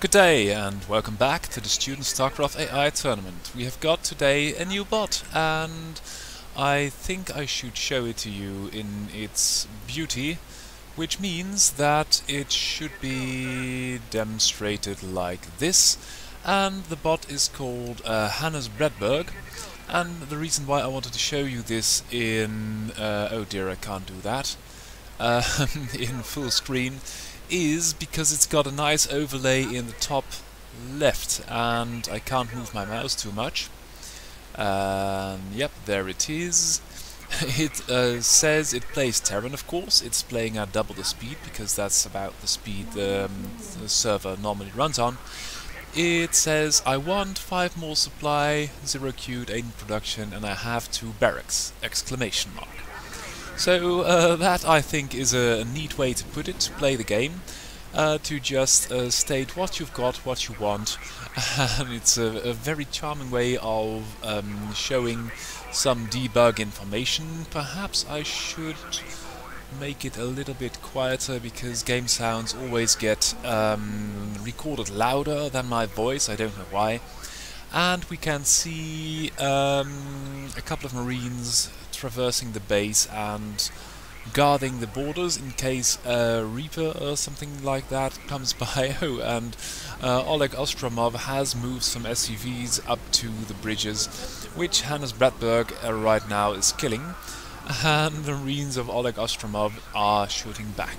Good day and welcome back to the Student StarCraft AI tournament. We have got today a new bot and I think I should show it to you in its beauty, which means that it should be demonstrated like this. And the bot is called Hannes Bredberg, and the reason why I wanted to show you this in oh dear, I can't do that in full screen is because it's got a nice overlay in the top left and I can't move my mouse too much. Yep, there it is. It says it plays Terran, of course. It's playing at double the speed because that's about the speed the server normally runs on. It says I want 5 more supply, 0 queued, 8 in production, and I have 2 barracks! Exclamation mark. So that I think is a neat way to put it, to play the game, to just state what you've got, what you want, and it's a very charming way of showing some debug information. Perhaps I should make it a little bit quieter because game sounds always get recorded louder than my voice, I don't know why. And we can see a couple of Marines traversing the base and guarding the borders in case a Reaper or something like that comes by. Oh, and Oleg Ostromov has moved some SUVs up to the bridges, which Hannes Bredberg right now is killing, and the Marines of Oleg Ostromov are shooting back.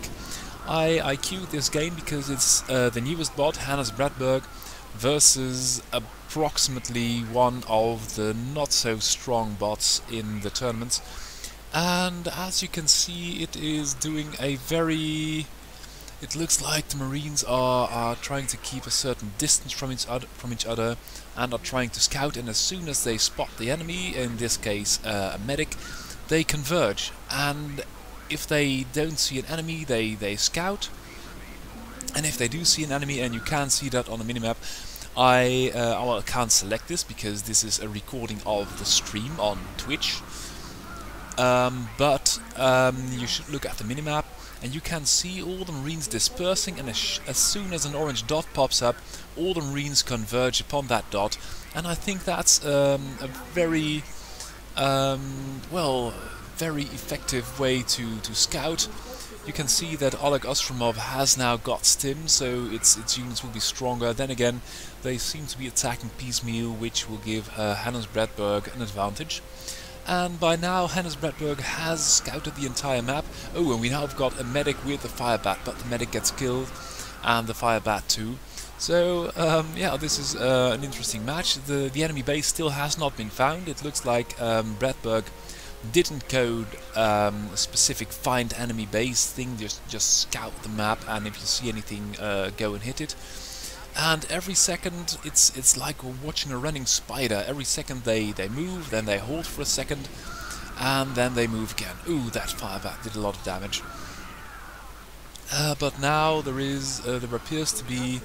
I queued this game because it's the newest bot, Hannes Bredberg, versus approximately one of the not so strong bots in the tournament, and as you can see it is doing a very... it looks like the Marines are trying to keep a certain distance from each other and are trying to scout, and as soon as they spot the enemy, in this case a medic, they converge, and if they don't see an enemy they scout, and if they do see an enemy, and you can see that on the minimap, I can't select this because this is a recording of the stream on Twitch, but you should look at the minimap and you can see all the Marines dispersing, and as soon as an orange dot pops up, all the Marines converge upon that dot, and I think that's a very well, very effective way to scout. You can see that Oleg Ostromov has now got stim, so its units will be stronger. Then again, they seem to be attacking piecemeal, which will give Hannes Bredberg an advantage. And by now Hannes Bredberg has scouted the entire map. Oh, and we now have got a medic with a firebat, but the medic gets killed, and the firebat too. So, yeah, this is an interesting match. The enemy base still has not been found. It looks like Bredberg didn't code a specific find enemy base thing, just scout the map, and if you see anything, go and hit it. And every second it's like watching a running spider. Every second they move, then they hold for a second, and then they move again. Ooh, that firebat did a lot of damage. But now there appears to be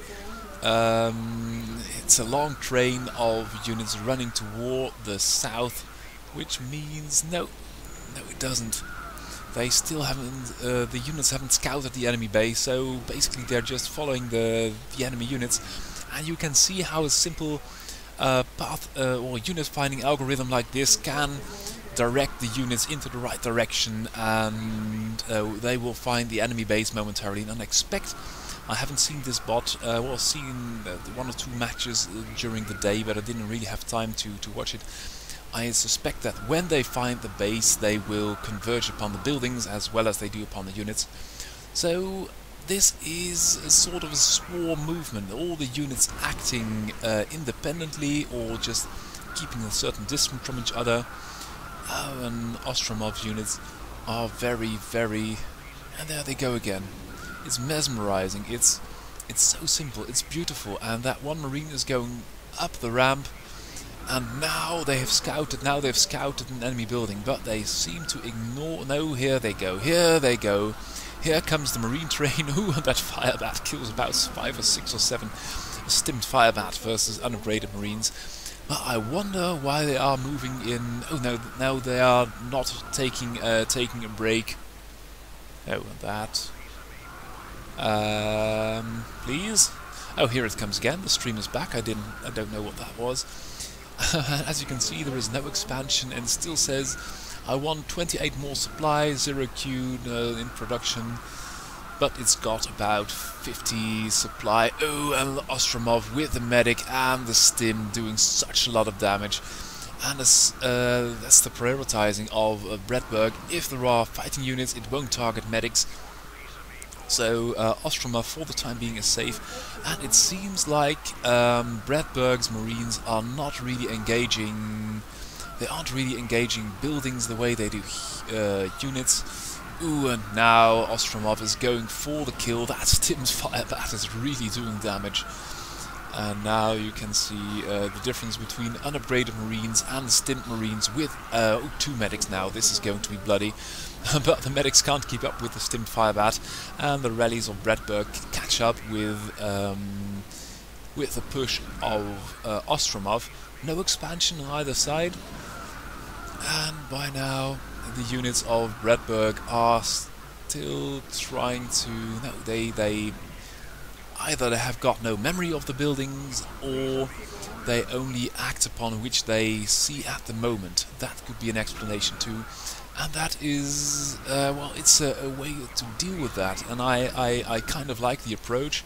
it's a long train of units running toward the south, which means no, it doesn't. They still haven't, the units haven't scouted the enemy base, so basically they're just following the enemy units. And you can see how a simple path or unit finding algorithm like this can direct the units into the right direction, and they will find the enemy base momentarily. And I expect, I haven't seen this bot, well, seen 1 or 2 matches during the day, but I didn't really have time to watch it. I suspect that when they find the base, they will converge upon the buildings as well as they do upon the units. So this is a sort of a swarm movement, all the units acting independently or just keeping a certain distance from each other. And Ostromov's units are very, and there they go again. It's mesmerizing, it's so simple, it's beautiful, and that one Marine is going up the ramp. And now they've scouted an enemy building, but they seem to ignore... No, here they go. Here comes the Marine train. Ooh, that firebat kills about 5 or 6 or 7 stimmed firebat versus unupgraded Marines. But I wonder why they are moving in... Oh, no, now they are not taking a break. Oh, and that... please? Oh, here it comes again. The stream is back. I don't know what that was. As you can see, there is no expansion, and it still says I want 28 more supply, 0 Q in production, but it's got about 50 supply. Oh, and Ostromov with the medic and the stim doing such a lot of damage. And that's the prioritizing of Bredberg. If there are fighting units, it won't target medics. So Ostromov for the time being is safe, and it seems like Bredberg's Marines are not really engaging. They aren't really engaging buildings the way they do units. Ooh, and now Ostromov is going for the kill. That Stim's firebat is really doing damage. And now you can see the difference between unupgraded Marines and Stim Marines with 2 medics now. This is going to be bloody. But the medics can't keep up with the Stim firebat, and the rallies of Bredberg catch up with the push of Ostromov. No expansion on either side. And by now the units of Bredberg are still trying to... No, they either have got no memory of the buildings, or they only act upon which they see at the moment. That could be an explanation too. And that is, well, it's a way to deal with that, and I kind of like the approach.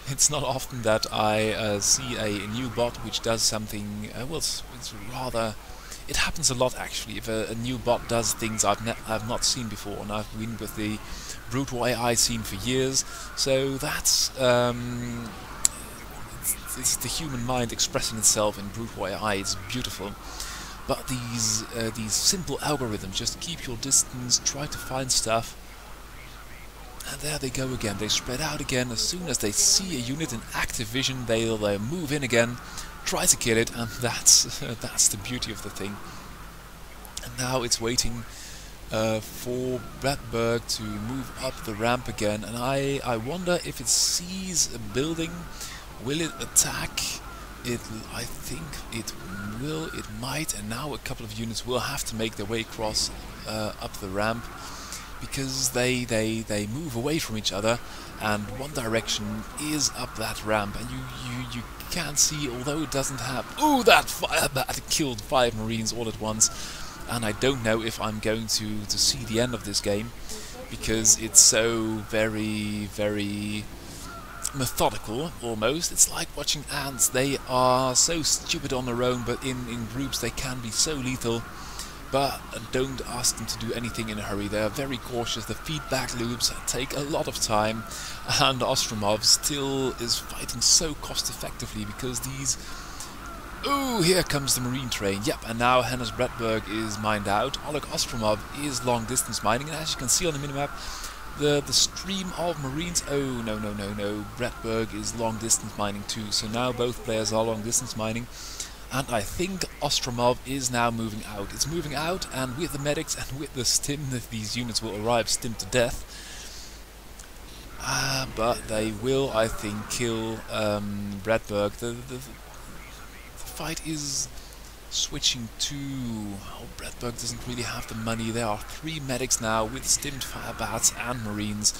It's not often that I see a new bot which does something, well, it's rather... It happens a lot actually, if a new bot does things I've not seen before, and I've been with the Brute War AI scene for years, so that's it's the human mind expressing itself in Brute War AI. It's beautiful. But these simple algorithms, just keep your distance, try to find stuff, and there they go again. They spread out again. As soon as they see a unit in active vision, they'll move in again, try to kill it, and that's the beauty of the thing. And now it's waiting for Bredberg to move up the ramp again, and I wonder if it sees a building, will it attack? I think it will, it might, and now a couple of units will have to make their way across up the ramp, because they move away from each other, and one direction is up that ramp, and you can see, although it doesn't have... Ooh, that firebat killed 5 Marines all at once, and I don't know if I'm going to see the end of this game, because it's so very, very methodical, almost. It's like watching ants. They are so stupid on their own, but in groups they can be so lethal. But don't ask them to do anything in a hurry. They are very cautious. The feedback loops take a lot of time, and Ostromov still is fighting so cost effectively because these... Ooh, here comes the Marine train. Yep, and now Hannes Bredberg is mined out. Oleg Ostromov is long distance mining, and as you can see on the minimap, the stream of Marines... Oh, no. Bredberg is long distance mining too, so now both players are long distance mining. And I think Ostromov is now moving out. It's moving out, and with the medics and with the stim, these units will arrive stim to death. But they will, I think, kill Bredberg. The fight is switching to... Oh, Bredberg doesn't really have the money. There are 3 medics now with stimmed firebats and Marines.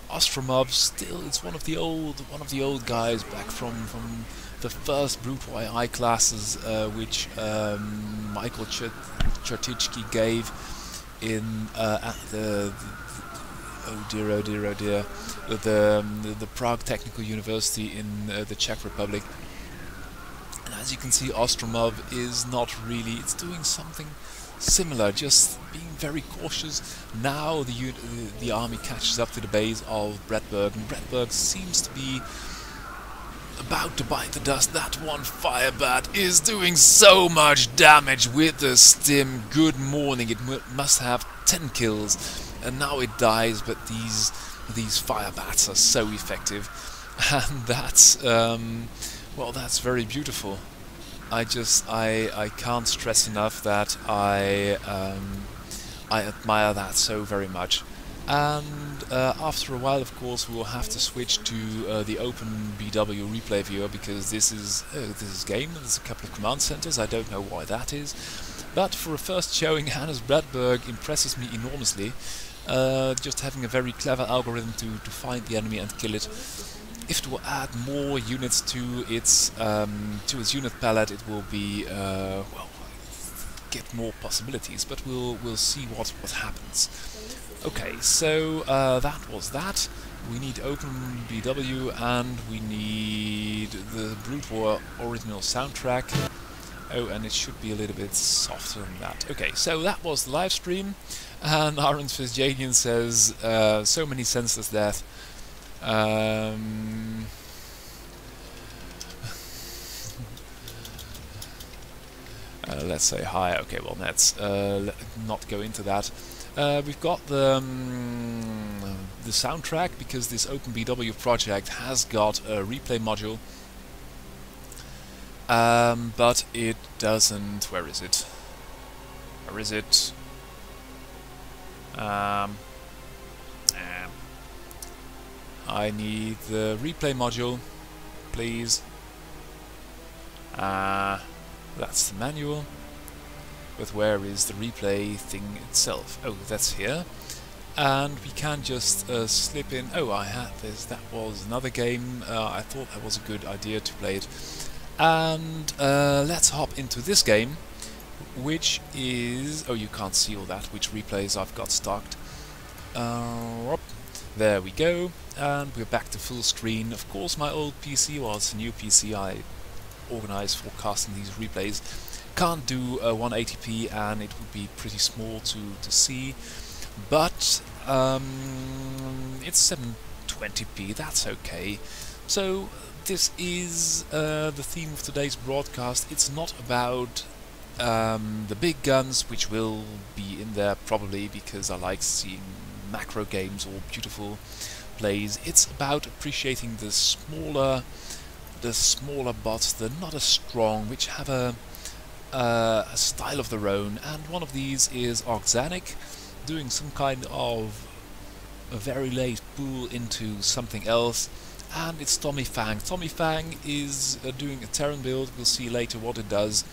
Ostromov still, it's one of the old guys back from the first Brute War AI classes, which Michael Chertitsky gave in at the the Prague Technical University in the Czech Republic. And as you can see, Ostromov is not really, it's doing something similar, just being very cautious. Now the army catches up to the base of Bredberg, and Bredberg seems to be about to bite the dust. That one firebat is doing so much damage with the stim. Good morning, it must have 10 kills, and now it dies, but these firebats are so effective, and that's well, that's very beautiful. I can't stress enough that I admire that so very much. And after a while, of course, we will have to switch to the Open BW replay viewer, because this is game. There's a couple of command centers. I don't know why that is, but for a first showing, Hannes Bredberg impresses me enormously. Just having a very clever algorithm to find the enemy and kill it. if it will add more units to its unit palette, it will be well, get more possibilities. But we'll see what happens. Okay, so that was that. We need Open BW and we need the Brood War original soundtrack. Oh, and it should be a little bit softer than that. Okay, so that was the live stream, and Aaron Fitzjadian says, so many senseless death. Let's say hi. Okay, well, let's not go into that. We've got the soundtrack, because this OpenBW project has got a replay module. But it doesn't... Where is it? Where is it? I need the replay module, please. That's the manual. But where is the replay thing itself? Oh, that's here. And we can just slip in... Oh, I had this. That was another game. I thought that was a good idea to play it. And let's hop into this game, which is... Oh, you can't see all that, which replays I've got stocked. There we go, and we're back to full screen. Of course, my old PC, well, it's a new PC I organized for casting these replays, can't do 180p, and it would be pretty small to see, but it's 720p, that's okay. So this is the theme of today's broadcast. It's not about the big guns, which will be in there probably because I like seeing macro games or beautiful plays. It's about appreciating the smaller bots, the not as strong, which have a style of their own. And one of these is Organic, doing some kind of a very late pull into something else. And it's Tommy Fang. Tommy Fang is doing a Terran build. We'll see later what it does.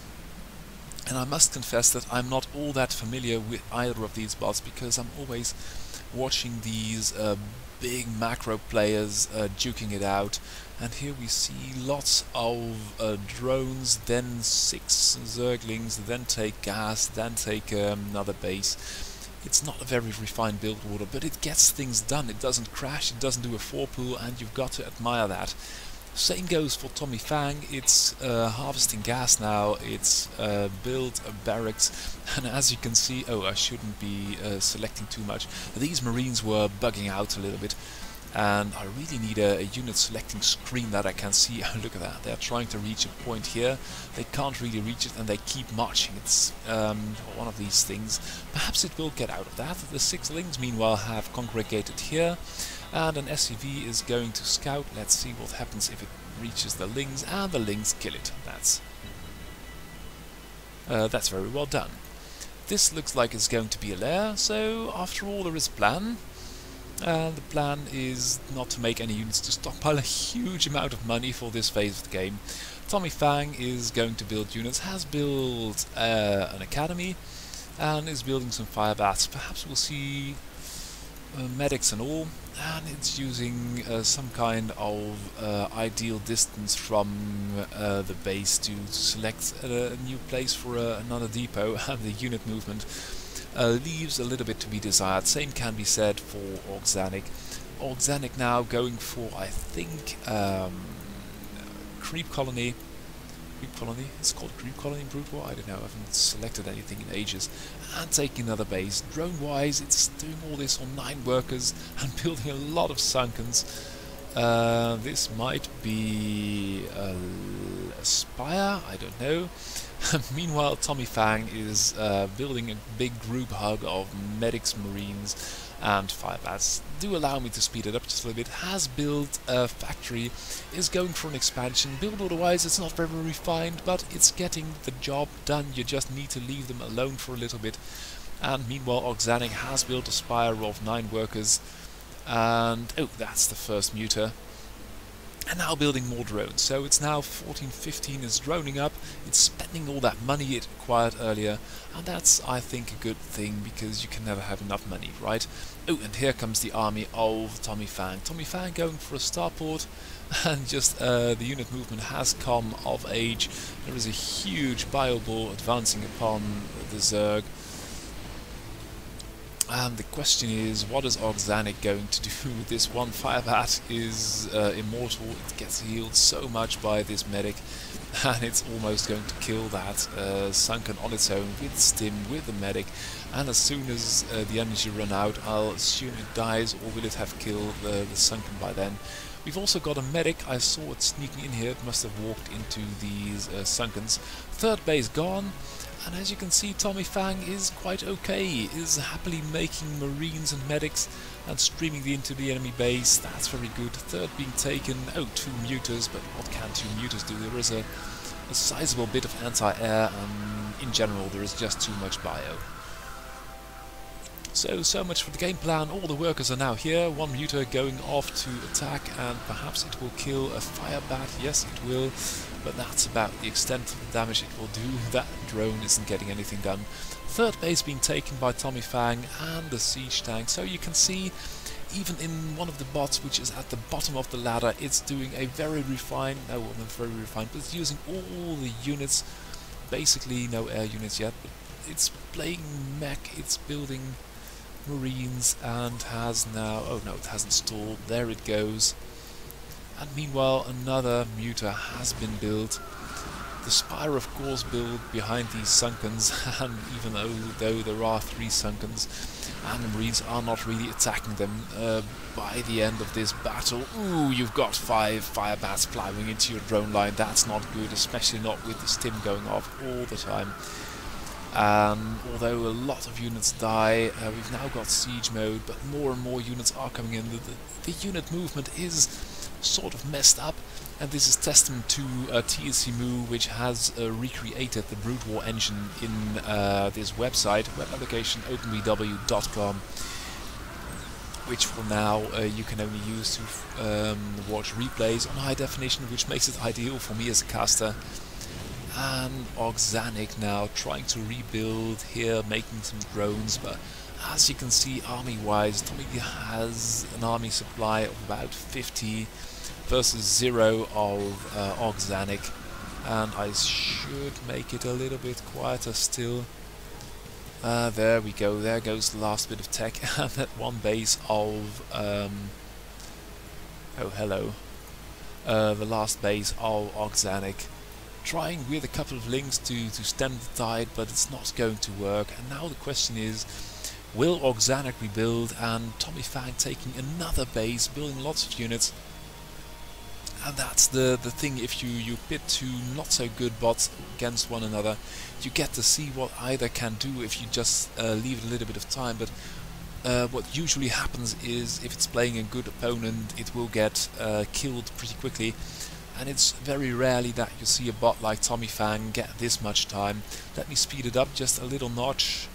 And I must confess that I'm not all that familiar with either of these bots, because I'm always watching these big macro players duking it out. And here we see lots of drones, then 6 Zerglings, then take gas, then take another base. It's not a very refined build order, but it gets things done. It doesn't crash, it doesn't do a 4-pull, and you've got to admire that. Same goes for Tommy Fang. It's harvesting gas now, it's built barracks, and as you can see, oh, I shouldn't be selecting too much. These Marines were bugging out a little bit, and I really need a unit selecting screen that I can see. Oh, look at that, they're trying to reach a point here, they can't really reach it and they keep marching. It's one of these things. Perhaps it will get out of that. The 6 Lings meanwhile have congregated here, and an SCV is going to scout. Let's see what happens if it reaches the Lings, and the Lings kill it. That's very well done. This looks like it's going to be a lair, so after all there is a plan. The plan is not to make any units, to stockpile a huge amount of money for this phase of the game. Tommy Fang is going to build units, has built an academy, and is building some fire bats. Perhaps we'll see medics and all, and it's using some kind of ideal distance from the base to select a new place for another depot, and the unit movement leaves a little bit to be desired. Same can be said for Organic. Organic now going for, I think, Creep Colony. Creep Colony? It's called Creep Colony in Brood War? I don't know, I haven't selected anything in ages. And taking another base. Drone-wise, it's doing all this on 9 workers and building a lot of Sunkens. This might be a Spire? I don't know. Meanwhile, Tommy Fang is building a big group hug of medics, marines, and firebats. Do allow me to speed it up just a little bit. Has built a factory, is going for an expansion. Build order-wise, it's not very refined, but it's getting the job done. You just need to leave them alone for a little bit. And meanwhile, Organic has built a spire of 9 workers. And, oh, that's the first muter. And now building more drones. So it's now 14-15 is droning up. It's spending all that money it acquired earlier. And that's, I think, a good thing, because you can never have enough money, right? Oh, and here comes the army of Tommy Fang. Tommy Fang going for a starport. and just the unit movement has come of age. There is a huge bio ball advancing upon the Zerg. And the question is, what is Organic going to do? This one fire bat is immortal. It gets healed so much by this medic, and it's almost going to kill that Sunken on its own with Stim, with the medic. And as soon as the energy run out, I'll assume it dies, or will it have killed the Sunken by then? We've also got a medic. I saw it sneaking in here. It must have walked into these Sunkens. Third base gone. And as you can see, Tommy Fang is quite okay, is happily making Marines and medics and streaming into the enemy base. That's very good. Third being taken. Oh, 2 muters, but what can 2 muters do? There is a sizable bit of anti-air, and in general there is just too much bio. So much for the game plan. All the workers are now here. 1 muter going off to attack, and perhaps it will kill a fire bat. Yes, it will. But that's about the extent of the damage it will do. That drone isn't getting anything done. Third base being taken by Tommy Fang and the siege tank. So you can see, even in one of the bots, which is at the bottom of the ladder, it's doing a very refined, no, not very refined, but it's using all the units. Basically no air units yet, but it's playing mech, it's building Marines, and has now, oh no, it hasn't stalled, there it goes. And meanwhile, another muter has been built. The Spire, of course, built behind these Sunkens, and even though there are 3 Sunkens, and the Marines are not really attacking them, by the end of this battle, ooh, you've got 5 fire bats plowing into your drone line. That's not good, especially not with the Stim going off all the time. Although a lot of units die, we've now got siege mode, but more and more units are coming in. The unit movement is sort of messed up, and this is testament to TSCMU, which has recreated the Brood War engine in this website, web application openbw.com, which for now you can only use to watch replays on high definition, which makes it ideal for me as a caster. And Organic now trying to rebuild here, making some drones, but as you can see, army-wise, Tommy has an army supply of about 50 versus 0 of Organic, and I should make it a little bit quieter still. There we go, there goes the last bit of tech, and that one base of oh hello, the last base of Organic, trying with a couple of links to stem the tide, but it's not going to work. And now the question is, will Organic rebuild? And Tommy Fang taking another base, building lots of units. And that's the thing, if you pit 2 not so good bots against one another, you get to see what either can do if you just leave it a little bit of time. But what usually happens is, if it's playing a good opponent, it will get killed pretty quickly. And it's very rarely that you see a bot like Tommy Fang get this much time. Let me speed it up just a little notch,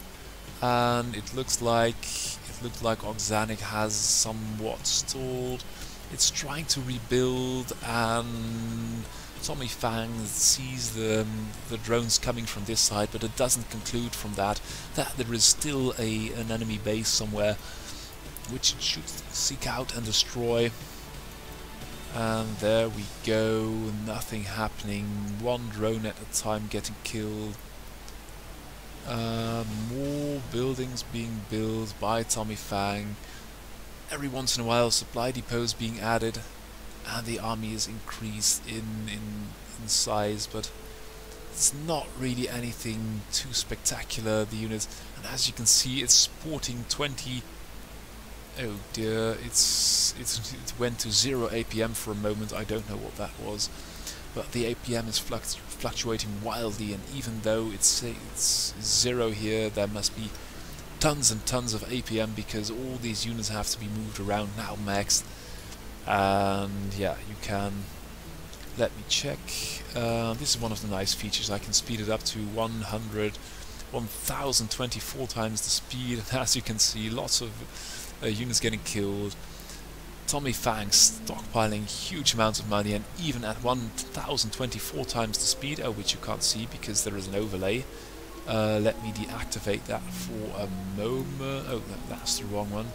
and it looks like Organic has somewhat stalled. It's trying to rebuild, and Tommy Fang sees the drones coming from this side, but it doesn't conclude from that there is still an enemy base somewhere, which it should seek out and destroy. And there we go, nothing happening, 1 drone at a time getting killed. More buildings being built by Tommy Fang. Every once in a while supply depots being added, and the army is increased in size, but it's not really anything too spectacular, the units. And as you can see, it's sporting 20. Oh dear, it went to 0 APM for a moment. I don't know what that was, but the APM is fluctuating wildly, and even though it's 0 here, there must be tons and tons of APM, because all these units have to be moved around now maxed. And yeah, you can, let me check, this is one of the nice features. I can speed it up to 1024 times the speed, and as you can see, lots of units getting killed. Tommy Fang stockpiling huge amounts of money, and even at 1024 times the speed, which you can't see because there is an overlay. Let me deactivate that for a moment. Oh, that's the wrong one.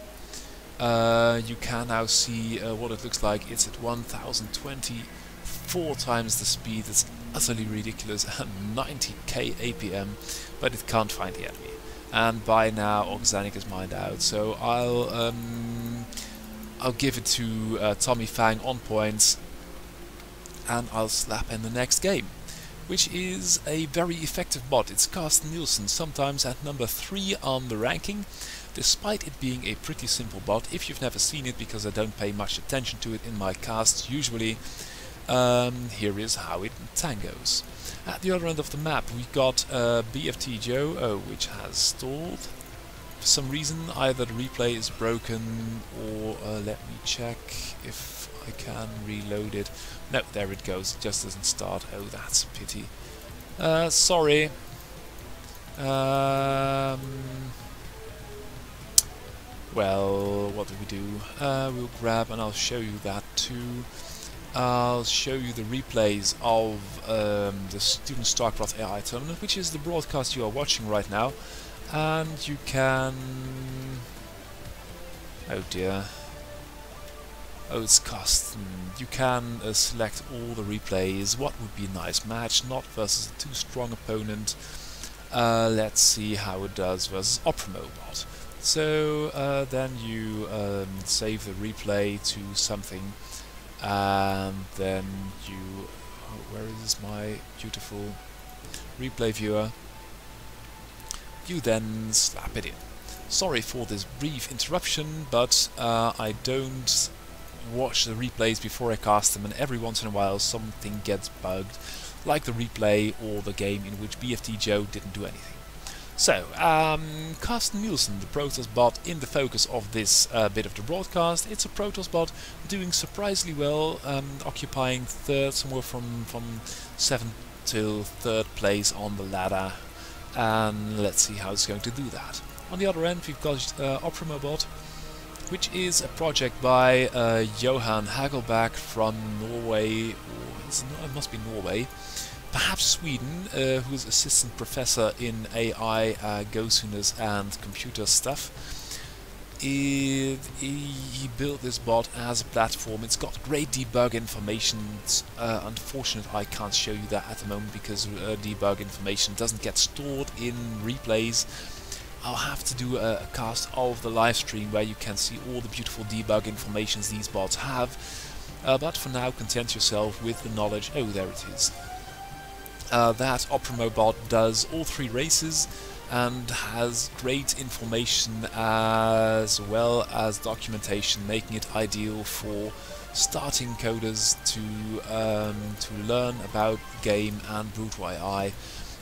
you can now see what it looks like. It's at 1024 times the speed. It's utterly ridiculous, and 90k APM, but it can't find the enemy. And by now Organic is mined out, so I'll give it to Tommy Fang on points, and I'll slap in the next game, which is a very effective bot. It's Carsten Nielsen, sometimes at number 3 on the ranking, despite it being a pretty simple bot. If you've never seen it, because I don't pay much attention to it in my casts usually, here is how it tangos. At the other end of the map we got BFT Joe, which has stalled. For some reason, either the replay is broken, or let me check if I can reload it. No, there it goes, it just doesn't start. Oh, that's a pity. Sorry. Well, what do we do? We'll grab, and I'll show you that too. I'll show you the replays of the Student StarCraft AI Tournament, which is the broadcast you are watching right now. And you can... oh dear. Oh, it's custom. You can select all the replays. What would be a nice match? Not versus a too strong opponent. Let's see how it does versus Opromobot. So then you save the replay to something, and then you... oh, where is my beautiful replay viewer? You then slap it in. Sorry for this brief interruption, but I don't watch the replays before I cast them, and every once in a while something gets bugged, like the replay or the game in which BFT Joe didn't do anything. So, Carsten Nielsen, the Protoss bot, in the focus of this bit of the broadcast. It's a Protoss bot doing surprisingly well, occupying third, somewhere from 7th to 3rd place on the ladder. And let's see how it's going to do that. On the other end we've got Opromobot, which is a project by Johan Hagelbach from Norway, or it must be Norway, perhaps Sweden, who's assistant professor in AI, GoSooners and computer stuff. He built this bot as a platform. It's got great debug information. Unfortunately, I can't show you that at the moment because debug information doesn't get stored in replays. I'll have to do a cast of the live stream where you can see all the beautiful debug informations these bots have. But for now, content yourself with the knowledge. Oh, there it is. That Opromobot does all 3 races and has great information as well as documentation, making it ideal for starting coders to learn about the game and Brutal AI.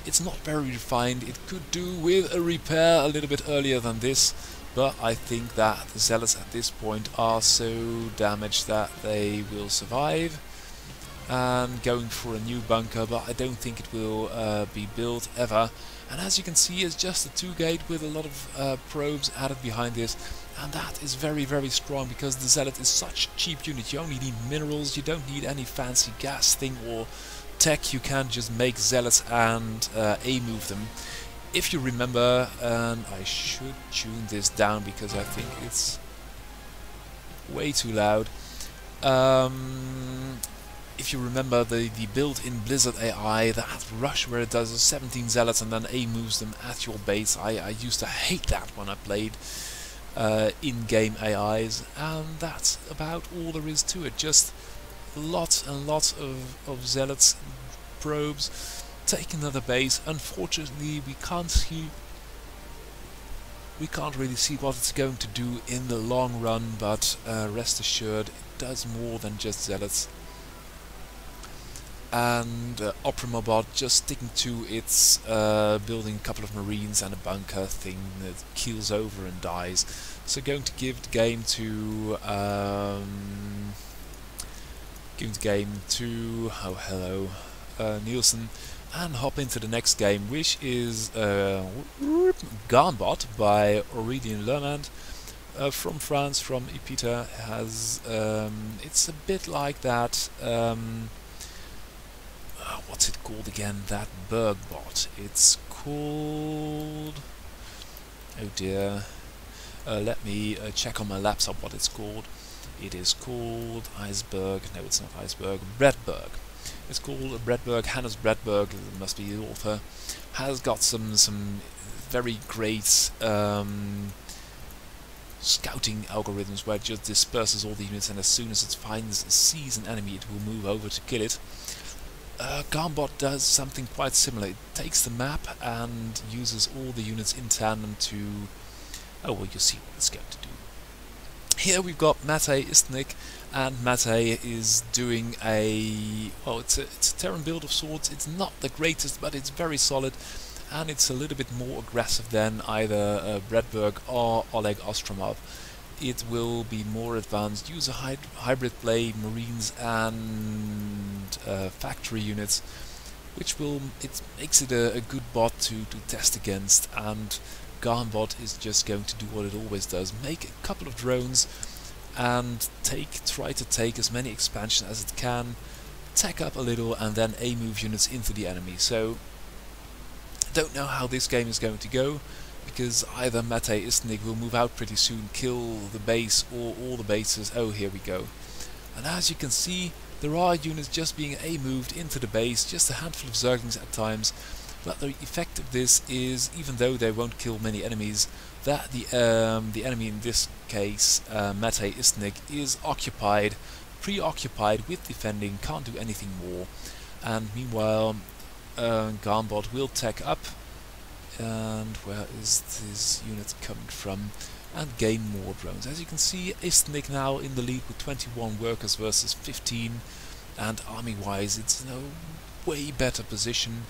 It's not very refined. It could do with a repair a little bit earlier than this, but I think that the Zealots at this point are so damaged that they will survive. And going for a new bunker, but I don't think it will be built ever. And as you can see, it's just a 2-gate with a lot of probes added behind it, and that is very, very strong because the Zealot is such a cheap unit. You only need minerals, you don't need any fancy gas thing or tech. You can just make Zealots and A-move them. If you remember, and I should tune this down because I think it's way too loud. If you remember the build in Blizzard AI, that rush where it does 17 Zealots and then A moves them at your base, I used to hate that when I played in-game AIs, and that's about all there is to it. Just lots and lots of Zealots, probes, take another base. Unfortunately, we can't really see what it's going to do in the long run, but rest assured, it does more than just Zealots. And Opromobot just sticking to its building a couple of marines and a bunker thing that keels over and dies. So going to give the game to Nielsen, and hop into the next game, which is Garnbot by Aurélien Lermand. From France, from Ipita. Has it's a bit like that. What's it called again? That Berg bot. It's called... oh dear. Let me check on my laptop what it's called. It is called Iceberg. No, it's not Iceberg. Bredberg. It's called Bredberg. Hannes Bredberg, must be the author, has got some very great scouting algorithms where it just disperses all the units, and as soon as it sees an enemy, it will move over to kill it. Gambot does something quite similar. It takes the map and uses all the units in tandem to... oh, well, you'll see what it's going to do. Here we've got Mate Istnik, and Mate is doing a... well, it's a Terran build of sorts. It's not the greatest, but it's very solid, and it's a little bit more aggressive than either Bredberg or Oleg Ostromov. It will be more advanced, use a hybrid play, Marines and factory units, which will... it makes it a good bot to test against, and Gambot is just going to do what it always does, make a couple of drones and try to take as many expansions as it can, tack up a little, and then A-move units into the enemy. So, don't know how this game is going to go, because either Mate Istnik will move out pretty soon, kill the base or all the bases. Oh, here we go. And as you can see, there are units just being A-moved into the base, just a handful of Zerglings at times. But the effect of this is, even though they won't kill many enemies, that the enemy in this case, Mate Istnik, is preoccupied with defending, can't do anything more. And meanwhile, Gambot will tack up, and where is this unit coming from, and gain more drones. As you can see, Istnik now in the lead with 21 workers versus 15, and army-wise it's in a way better position,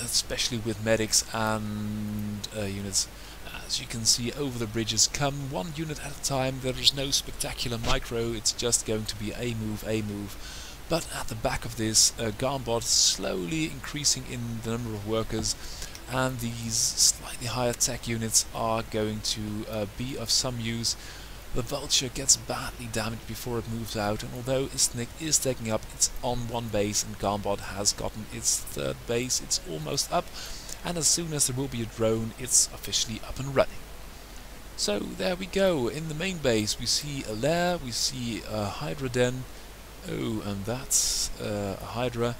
especially with medics and units. As you can see, over the bridges come one unit at a time. There is no spectacular micro, it's just going to be a move. But at the back of this, Gambot slowly increasing in the number of workers, and these slightly higher tech units are going to be of some use. The Vulture gets badly damaged before it moves out, and although Istnik is taking up its on one base and Gambot has gotten its third base, it's almost up, and as soon as there will be a drone, it's officially up and running. So there we go. In the main base we see a lair, we see a Hydra den. Oh, and that's a Hydra.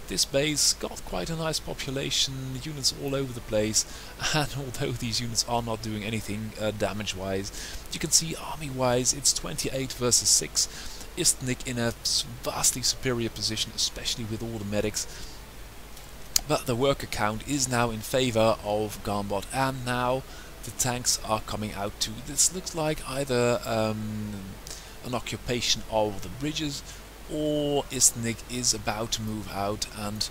This base got quite a nice population, units all over the place, and although these units are not doing anything damage-wise, you can see army-wise it's 28 versus 6. Istnik in a vastly superior position, especially with all the medics. But the worker count is now in favor of Gambot, and now the tanks are coming out too. This looks like either an occupation of the bridges, or Istnik is about to move out, and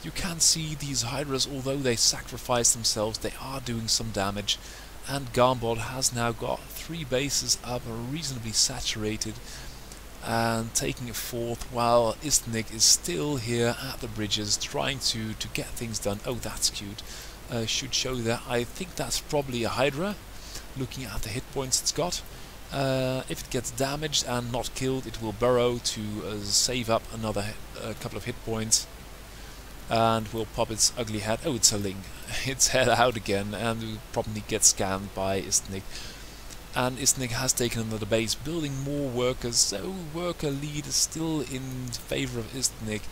you can see these Hydras, although they sacrifice themselves, they are doing some damage, and Gambot has now got 3 bases up, reasonably saturated, and taking a fourth, while Istnik is still here at the bridges trying to get things done. Oh, that's cute. Should show that. I think that's probably a Hydra, looking at the hit points it's got. If it gets damaged and not killed, it will burrow to save up another couple of hit points, and will pop its ugly head. Oh, it's a Ling. Its head out again, and will probably get scanned by Istnik. And Istnik has taken another base, building more workers, so worker lead is still in favor of Istnik.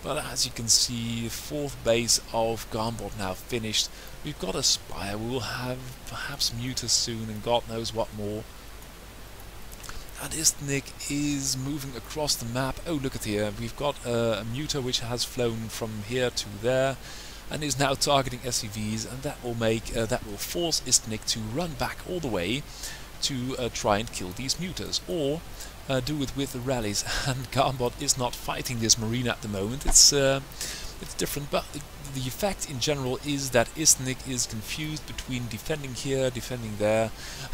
But as you can see, 4th base of Gambot now finished. We've got a Spire, we will have perhaps Mutas soon, and God knows what more. And Istnik is moving across the map. Oh, look at here, we've got a Muta which has flown from here to there, and is now targeting SCVs, and that will force Istnik to run back all the way to try and kill these Mutas, or do it with the rallies. And Gambot is not fighting this Marine at the moment. It's different, but the effect in general is that Istnik is confused between defending here, defending there,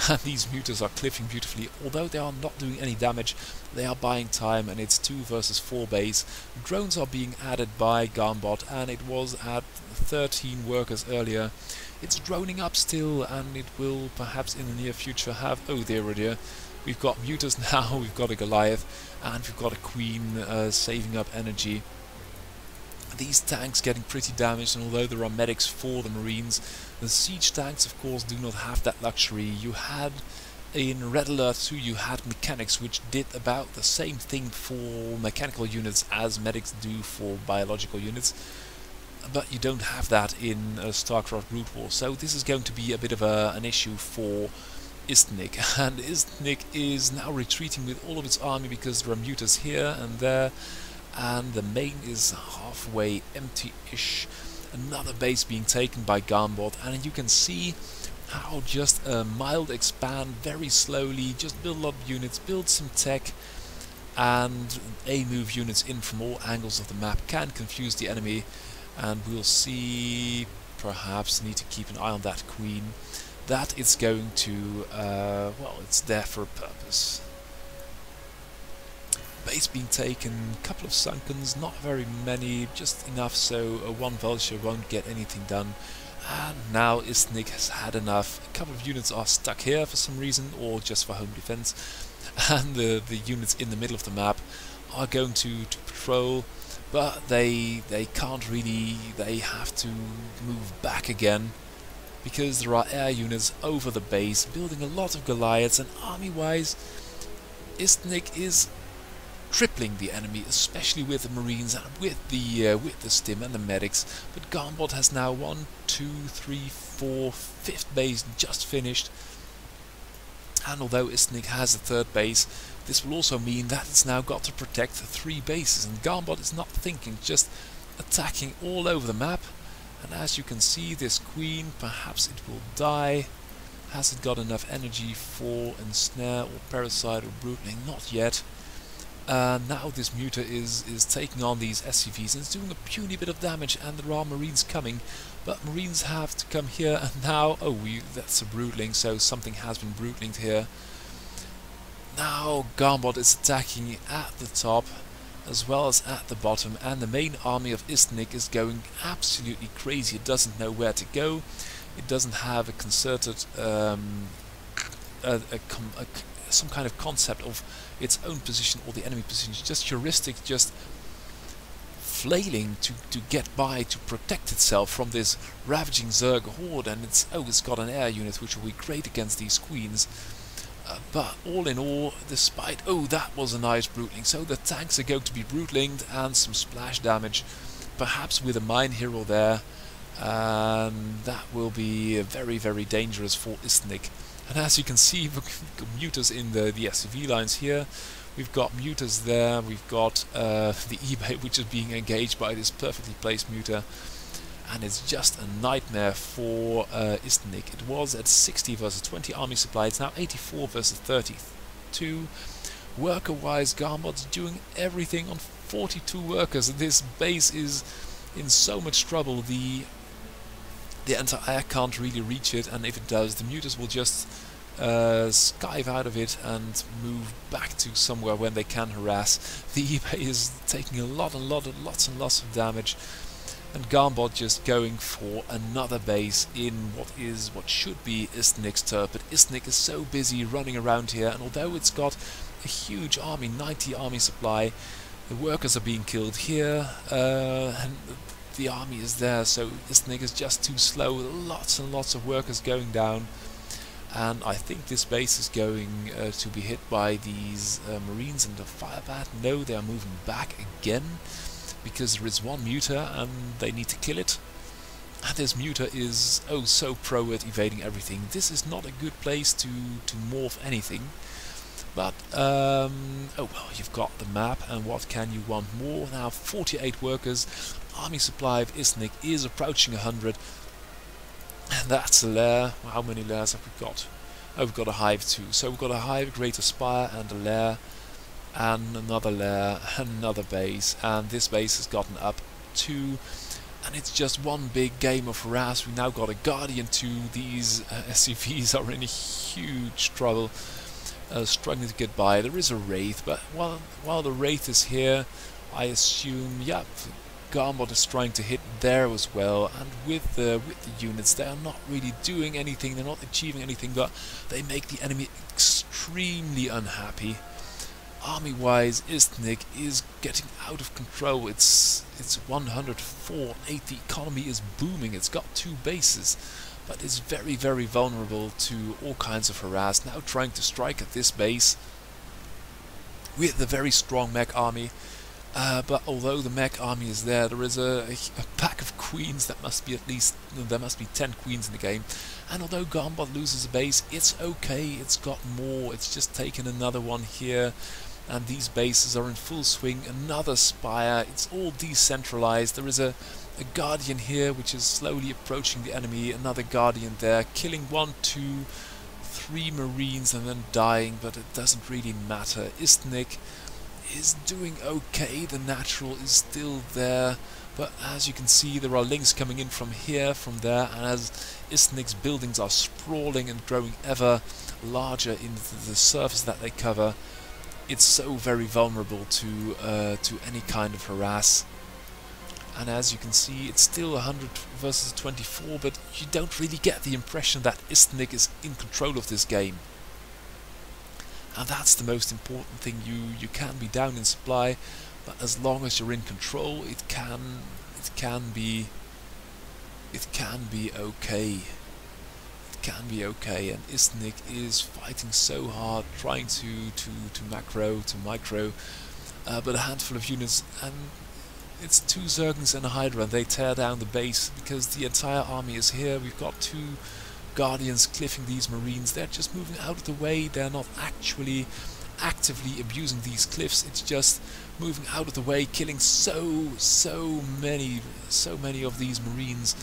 and these Mutas are cliffing beautifully. Although they are not doing any damage, they are buying time, and it's 2 versus 4 base. Drones are being added by Gambot, and it was at 13 workers earlier. It's droning up still, and it will perhaps in the near future have... oh dear, we've got Mutas now, we've got a Goliath, and we've got a Queen saving up energy. These tanks getting pretty damaged, and although there are medics for the Marines, the siege tanks of course do not have that luxury. You had in Red Alert 2 you had mechanics which did about the same thing for mechanical units as medics do for biological units, but you don't have that in StarCraft Brood War, so this is going to be a bit of an issue for Istnik, and Istnik is now retreating with all of its army because there are mutas here and there, and the main is halfway empty-ish. Another base being taken by Gambot, and you can see how just a mild expand very slowly, just build a lot of units, build some tech, and move units in from all angles of the map can confuse the enemy, and we'll see, perhaps need to keep an eye on that queen, that it's going to, well, it's there for a purpose. Base being taken, couple of sunkens, not very many, just enough so one vulture won't get anything done. And now Istnik has had enough. A couple of units are stuck here for some reason, or just for home defense. And the units in the middle of the map are going to patrol, but they can't really, they have to move back again, because there are air units over the base, building a lot of Goliaths, and army-wise, Istnik is tripling the enemy, especially with the Marines and with the stim and the medics. But Gambot has now 1, 2, 3, 4, 5th base just finished, and although Istnik has a 3rd base, this will also mean that it's now got to protect 3 bases, and Gambot is not thinking, just attacking all over the map. And as you can see, this queen, perhaps it will die. Has it got enough energy for ensnare or parasite or broodling? Not yet. Now this muta is taking on these SCVs and it's doing a puny bit of damage, and there are Marines coming, but Marines have to come here, and now, oh, that's a broodling, so something has been broodlinged here. Now Gambot is attacking at the top as well as at the bottom, and the main army of Istnik is going absolutely crazy. It doesn't know where to go, it doesn't have a concerted some kind of concept of its own position or the enemy position. It's just heuristic, just flailing to get by, to protect itself from this ravaging Zerg horde, and it's got an air unit which will be great against these queens. But all in all, despite, that was a nice broodling, so the tanks are going to be broodlinged and some splash damage, perhaps with a mine here or there, and that will be very, very dangerous for Istnik. And as you can see, we've got mutas in the SCV lines here, we've got mutas there, we've got the eBay which is being engaged by this perfectly placed muta, and it's just a nightmare for Istnik. It was at 60 versus 20 army supply, it's now 84 versus 32. Worker-wise, Gambot's doing everything on 42 workers, and this base is in so much trouble. The anti-air can't really reach it, and if it does, the mutas will just skive out of it and move back to somewhere when they can harass. The eBay is taking lots and lots of damage, and Gambot just going for another base in what should be Istnik's turf. But Istnik is so busy running around here, and although it's got a huge army, 90 army supply, the workers are being killed here, and the army is there, so Istnik is just too slow, lots and lots of workers going down, and I think this base is going to be hit by these Marines and the Firebat. No, they are moving back again, because there is one muta and they need to kill it, and this muta is so pro at evading everything. This is not a good place to morph anything. But, well, you've got the map, and what can you want more? Now 48 workers, army supply of Istnik is approaching 100, and that's a lair. How many lairs have we got? We've got a hive too, so we've got a hive, a greater spire, and a lair, and another lair, another base, and this base has gotten up 2, and it's just one big game of harass. We now got a guardian too. These SCVs are in huge trouble. Struggling to get by. There is a wraith, but while the wraith is here, I assume, yeah, Gambot is trying to hit there as well, and with the units, they are not really doing anything, they're not achieving anything, but they make the enemy extremely unhappy. army-wise, Istnik is getting out of control. It's 104, 8. The economy is booming. It's got 2 bases, but it's very, very vulnerable to all kinds of harass. Now trying to strike at this base with a very strong mech army. But although the mech army is there, there is a pack of queens. That must be there must be 10 queens in the game. And although Gambot loses a base, it's okay. It's got more. It's just taken another one here. And these bases are in full swing. Another spire. It's all decentralized. There is a guardian here which is slowly approaching the enemy. Another guardian there, killing 1, 2, 3 marines and then dying, but it doesn't really matter. Istnik is doing okay. The natural is still there, but as you can see, there are links coming in from here, from there, and as Istnik's buildings are sprawling and growing ever larger into the surface that they cover, it's so very vulnerable to any kind of harass. And as you can see, it's still 100 versus 24, but you don't really get the impression that Istnik is in control of this game. And that's the most important thing. You can be down in supply, but as long as you're in control, it can be okay. It can be okay, and Istnik is fighting so hard, trying to macro, to micro, but a handful of units, and it's 2 Zergens and a Hydra, and they tear down the base because the entire army is here. We've got 2 Guardians cliffing these Marines. They're just moving out of the way. They're not actually actively abusing these cliffs. It's just moving out of the way, killing so many of these Marines.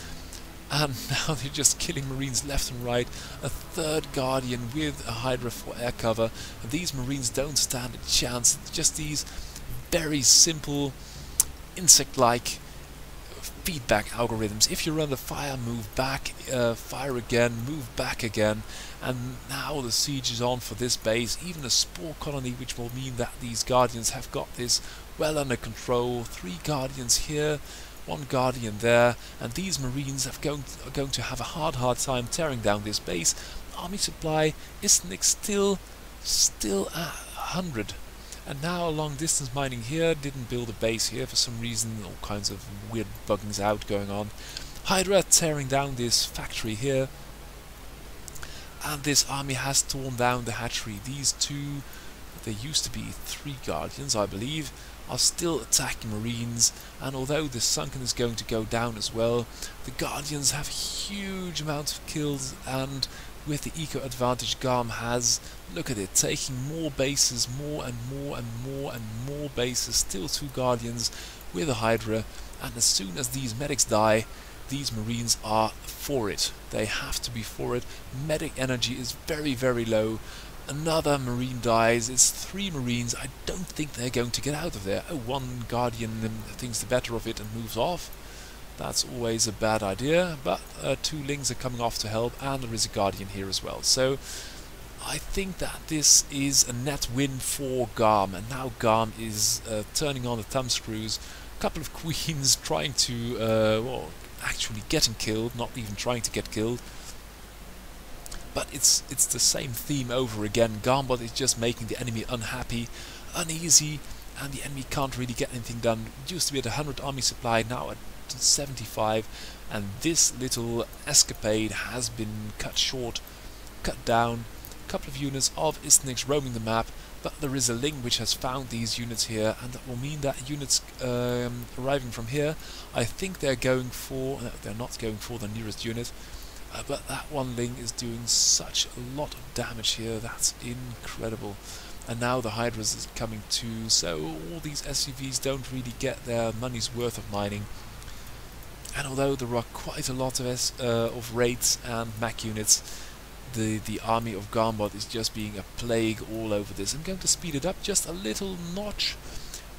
And now they're just killing Marines left and right. A 3rd Guardian with a Hydra for air cover. And these Marines don't stand a chance. It's just these very simple insect-like feedback algorithms. If you're under fire, move back, fire again, move back again. And now the siege is on for this base. Even a spore colony, which will mean that these Guardians have got this well under control. 3 Guardians here, 1 Guardian there, and these Marines are going to have a hard time tearing down this base. Army supply Istnik still at 100. And now long distance mining here, didn't build a base here for some reason, all kinds of weird buggings out going on. Hydra tearing down this factory here, and this army has torn down the hatchery. These 2, there used to be 3 Guardians I believe, are still attacking Marines, and although the Sunken is going to go down as well, the Guardians have huge amounts of kills, and with the eco advantage Garm has, look at it, taking more bases, more and more bases, still 2 Guardians with a Hydra, and as soon as these medics die, these Marines are for it. They have to be for it. Medic energy is very low. Another Marine dies. It's 3 Marines. I don't think they're going to get out of there. Oh, 1 Guardian thinks the better of it and moves off. That's always a bad idea, but 2 Lings are coming off to help, and there is a Guardian here as well. So I think that this is a net win for Garm, and now Garm is turning on the thumb screws. A couple of queens trying to, well, actually getting killed, not even trying to get killed. But it's the same theme over again. Gambot is just making the enemy unhappy, uneasy, and the enemy can't really get anything done. It used to be at 100 army supply, now at 75, and this little escapade has been cut short, cut down. A couple of units of Istniks roaming the map, but there is a Ling which has found these units here, and that will mean that units arriving from here, I think they're going for, no, they're not going for the nearest unit, but that 1 Ling is doing such a lot of damage here. That's incredible. And now the Hydras is coming too, so all these SCVs don't really get their money's worth of mining. And although there are quite a lot of raids and mech units, the army of Gambot is just being a plague all over this. I'm going to speed it up just a little notch.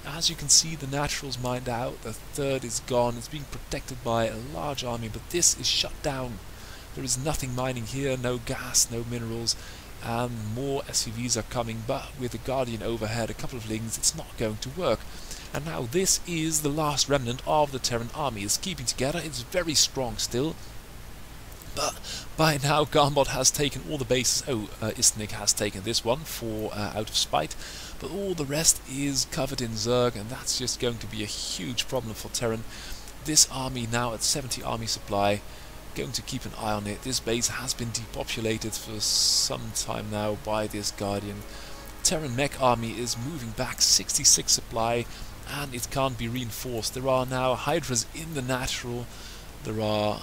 As you can see, the natural's mined out, the 3rd is gone, it's being protected by a large army, but this is shut down. There is nothing mining here, no gas, no minerals, and more SCVs are coming, but with a Guardian overhead, a couple of Lings, it's not going to work. And now this is the last remnant of the Terran army. It's keeping together, it's very strong still. But by now Gambot has taken all the bases. Istnik has taken this one for out of spite, but all the rest is covered in Zerg, and that's just going to be a huge problem for Terran. This army now at 70 army supply, going to keep an eye on it. This base has been depopulated for some time now by this Guardian. Terran mech army is moving back 66 supply, and it can't be reinforced. There are now Hydras in the natural. There are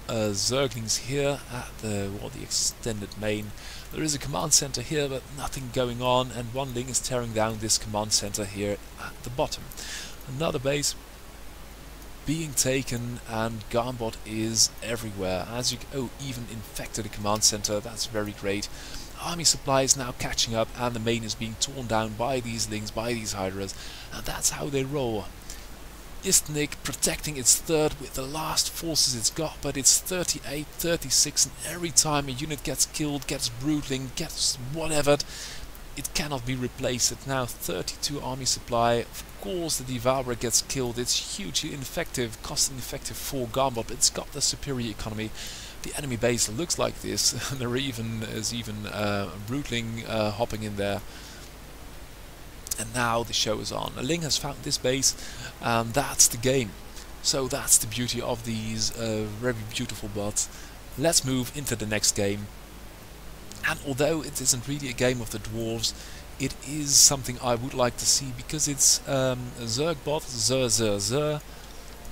Zerglings here at the extended main. There is a command center here, but nothing going on, and one Ling is tearing down this command center here at the bottom. Another base being taken, and Gambot is everywhere. As you even infected a command center. That's very great. Army supply is now catching up, and the main is being torn down by these Lings, by these Hydras, and that's how they roll. Istnik protecting its third with the last forces it's got, but it's 38, 36, and every time a unit gets killed, gets brutling, gets whatever, it cannot be replaced. It's now 32 army supply. Of course the Devourer gets killed. It's hugely ineffective, cost ineffective for Gambot, but it's got the superior economy. The enemy base looks like this. There is even brutling hopping in there. And now the show is on. A Ling has found this base, and that's the game. So that's the beauty of these very beautiful bots. Let's move into the next game. And although it isn't really a game of the dwarves, it is something I would like to see, because it's a Zerg bot, Zer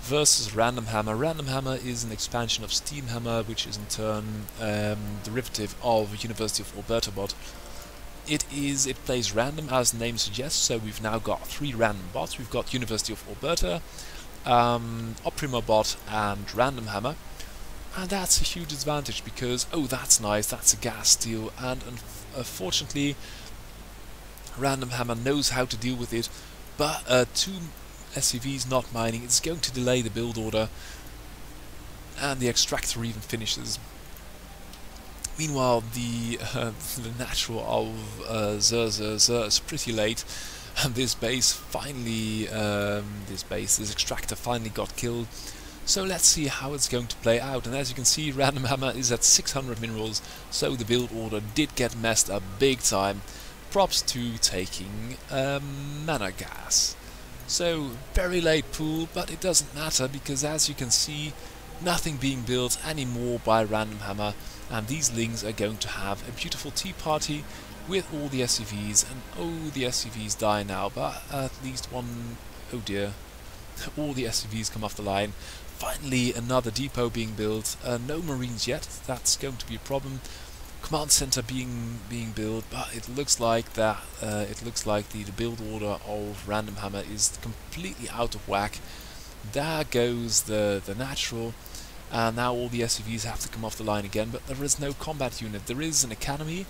versus Random Hammer. Random Hammer is an expansion of Steam Hammer, which is in turn derivative of University of Alberta bot. It plays random, as the name suggests, so we've now got 3 random bots. We've got University of Alberta, Opprima bot, and Random Hammer. And that's a huge advantage, because, oh, that's nice, that's a gas steal, and unfortunately Random Hammer knows how to deal with it, but 2 SCVs not mining, it's going to delay the build order, and the extractor even finishes. Meanwhile, the natural of Zer is pretty late, and this extractor finally got killed. So let's see how it's going to play out. And as you can see, Random Hammer is at 600 minerals, so the build order did get messed up big time. Props to taking mana gas. So very late pool, but it doesn't matter, because as you can see, nothing being built anymore by Random Hammer, and these Lings are going to have a beautiful tea party with all the SCVs, and oh, the SCVs die now, but at least one, oh dear, all the SCVs come off the line. Finally another depot being built, no marines yet, that's going to be a problem. Command center being built, but it looks like that the build order of Random Hammer is completely out of whack. There goes the natural, and now all the SCVs have to come off the line again, but there is no combat unit. There is an academy,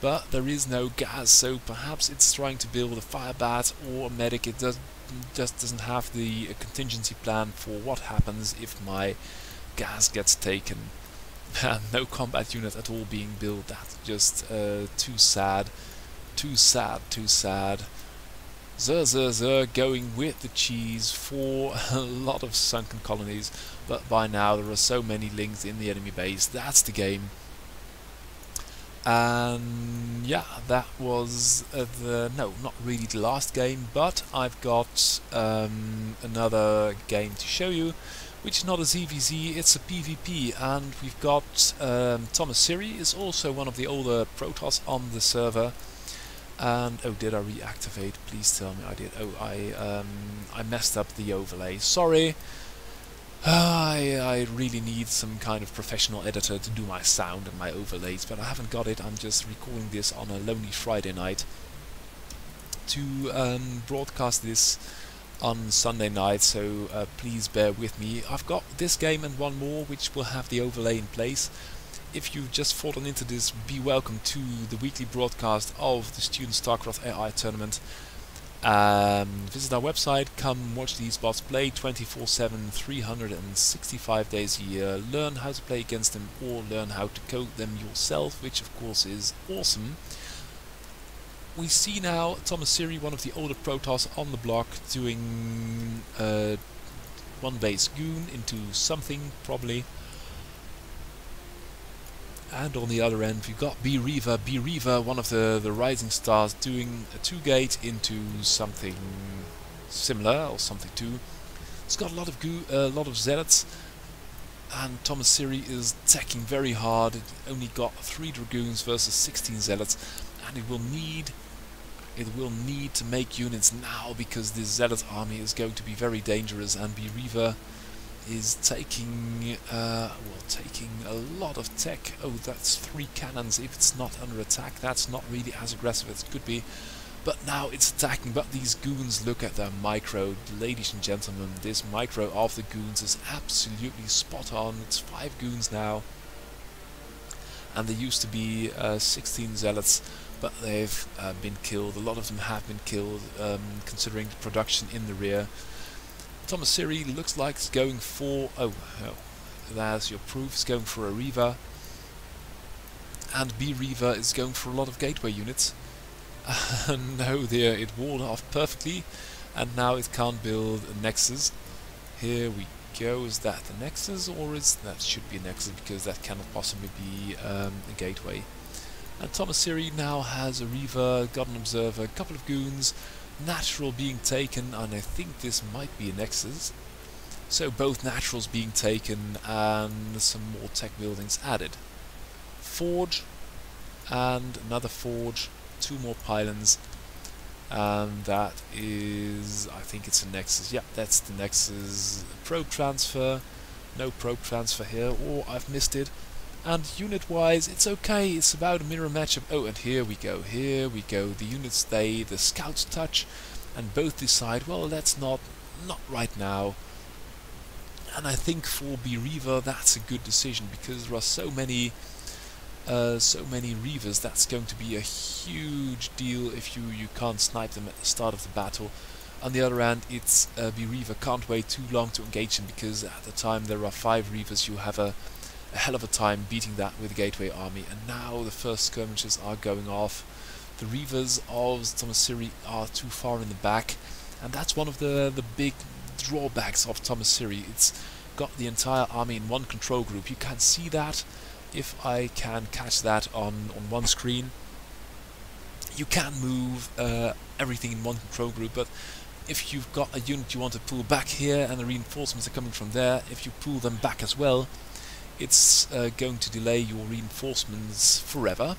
but there is no gas, so perhaps it's trying to build a fire bat or a medic. It just doesn't have the contingency plan for what happens if my gas gets taken. No combat unit at all being built. That's just too sad. Too sad. Zer going with the cheese for a lot of sunken colonies, but by now there are so many Lings in the enemy base. That's the game. And yeah, that was no, not really the last game, but I've got another game to show you, which is not a ZVZ, it's a PvP, and we've got Thomas Siri is also one of the older Protoss on the server. And oh, did I reactivate? Please tell me I did. Oh, I messed up the overlay. Sorry. I really need some kind of professional editor to do my sound and my overlays, but I haven't got it. I'm just recording this on a lonely Friday night to broadcast this on Sunday night, so please bear with me. I've got this game and one more which will have the overlay in place. If you've just fallen into this, be welcome to the weekly broadcast of the Student StarCraft AI tournament. Visit our website, come watch these bots play 24/7, 365 days a year, learn how to play against them or learn how to code them yourself, which of course is awesome. We see now Thomas Siri, one of the older Protoss on the block, doing one base goon into something, probably. And on the other end we've got bwapi. bwapi, one of the rising stars, doing a 2-gate into something similar, or something too. It's got a lot of zealots, and Thomas Siri is attacking very hard. It only got 3 dragoons versus 16 zealots, and it will need to make units now, because this zealot army is going to be very dangerous, and bwapi is taking taking a lot of tech. Oh, that's 3 cannons. If it's not under attack, that's not really as aggressive as it could be. But now it's attacking. But these goons, look at their micro, ladies and gentlemen. This micro of the goons is absolutely spot on. It's 5 goons now, and there used to be 16 zealots, but they've been killed. A lot of them have been killed, considering the production in the rear. Thomas Siri looks like it's going for... oh, there's your proof. It's going for a Riva. And bwapi is going for a lot of gateway units. No, there, it walled off perfectly, and now it can't build a Nexus. Here we go. Is that the Nexus, or is that should be a Nexus, because that cannot possibly be a gateway. And Thomas Siri now has a Riva, got an Observer, a couple of goons, natural being taken, and I think this might be a Nexus. So both naturals being taken and some more tech buildings added. Forge and another forge, 2 more pylons, and that is, I think it's a Nexus. Yeah, that's the Nexus. Probe transfer, no probe transfer here, or I've missed it. And unit wise it's okay, it's about a mirror matchup. Oh, and here we go, the units the scouts touch, and both decide, well, that's not right now. And I think for bwapi that's a good decision, because there are so many Reavers. That's going to be a huge deal if you can't snipe them at the start of the battle. On the other hand, it's bwapi can't wait too long to engage them, because at the time there are 5 Reavers. You have a hell of a time beating that with the gateway army. And now the first skirmishes are going off. The Reavers of Thomas Siri are too far in the back, and that's one of the big drawbacks of Thomas Siri. It's got the entire army in one control group. You can see that. If I can catch that on one screen, you can move everything in one control group, but if you've got a unit you want to pull back here and the reinforcements are coming from there, if you pull them back as well, it's going to delay your reinforcements forever.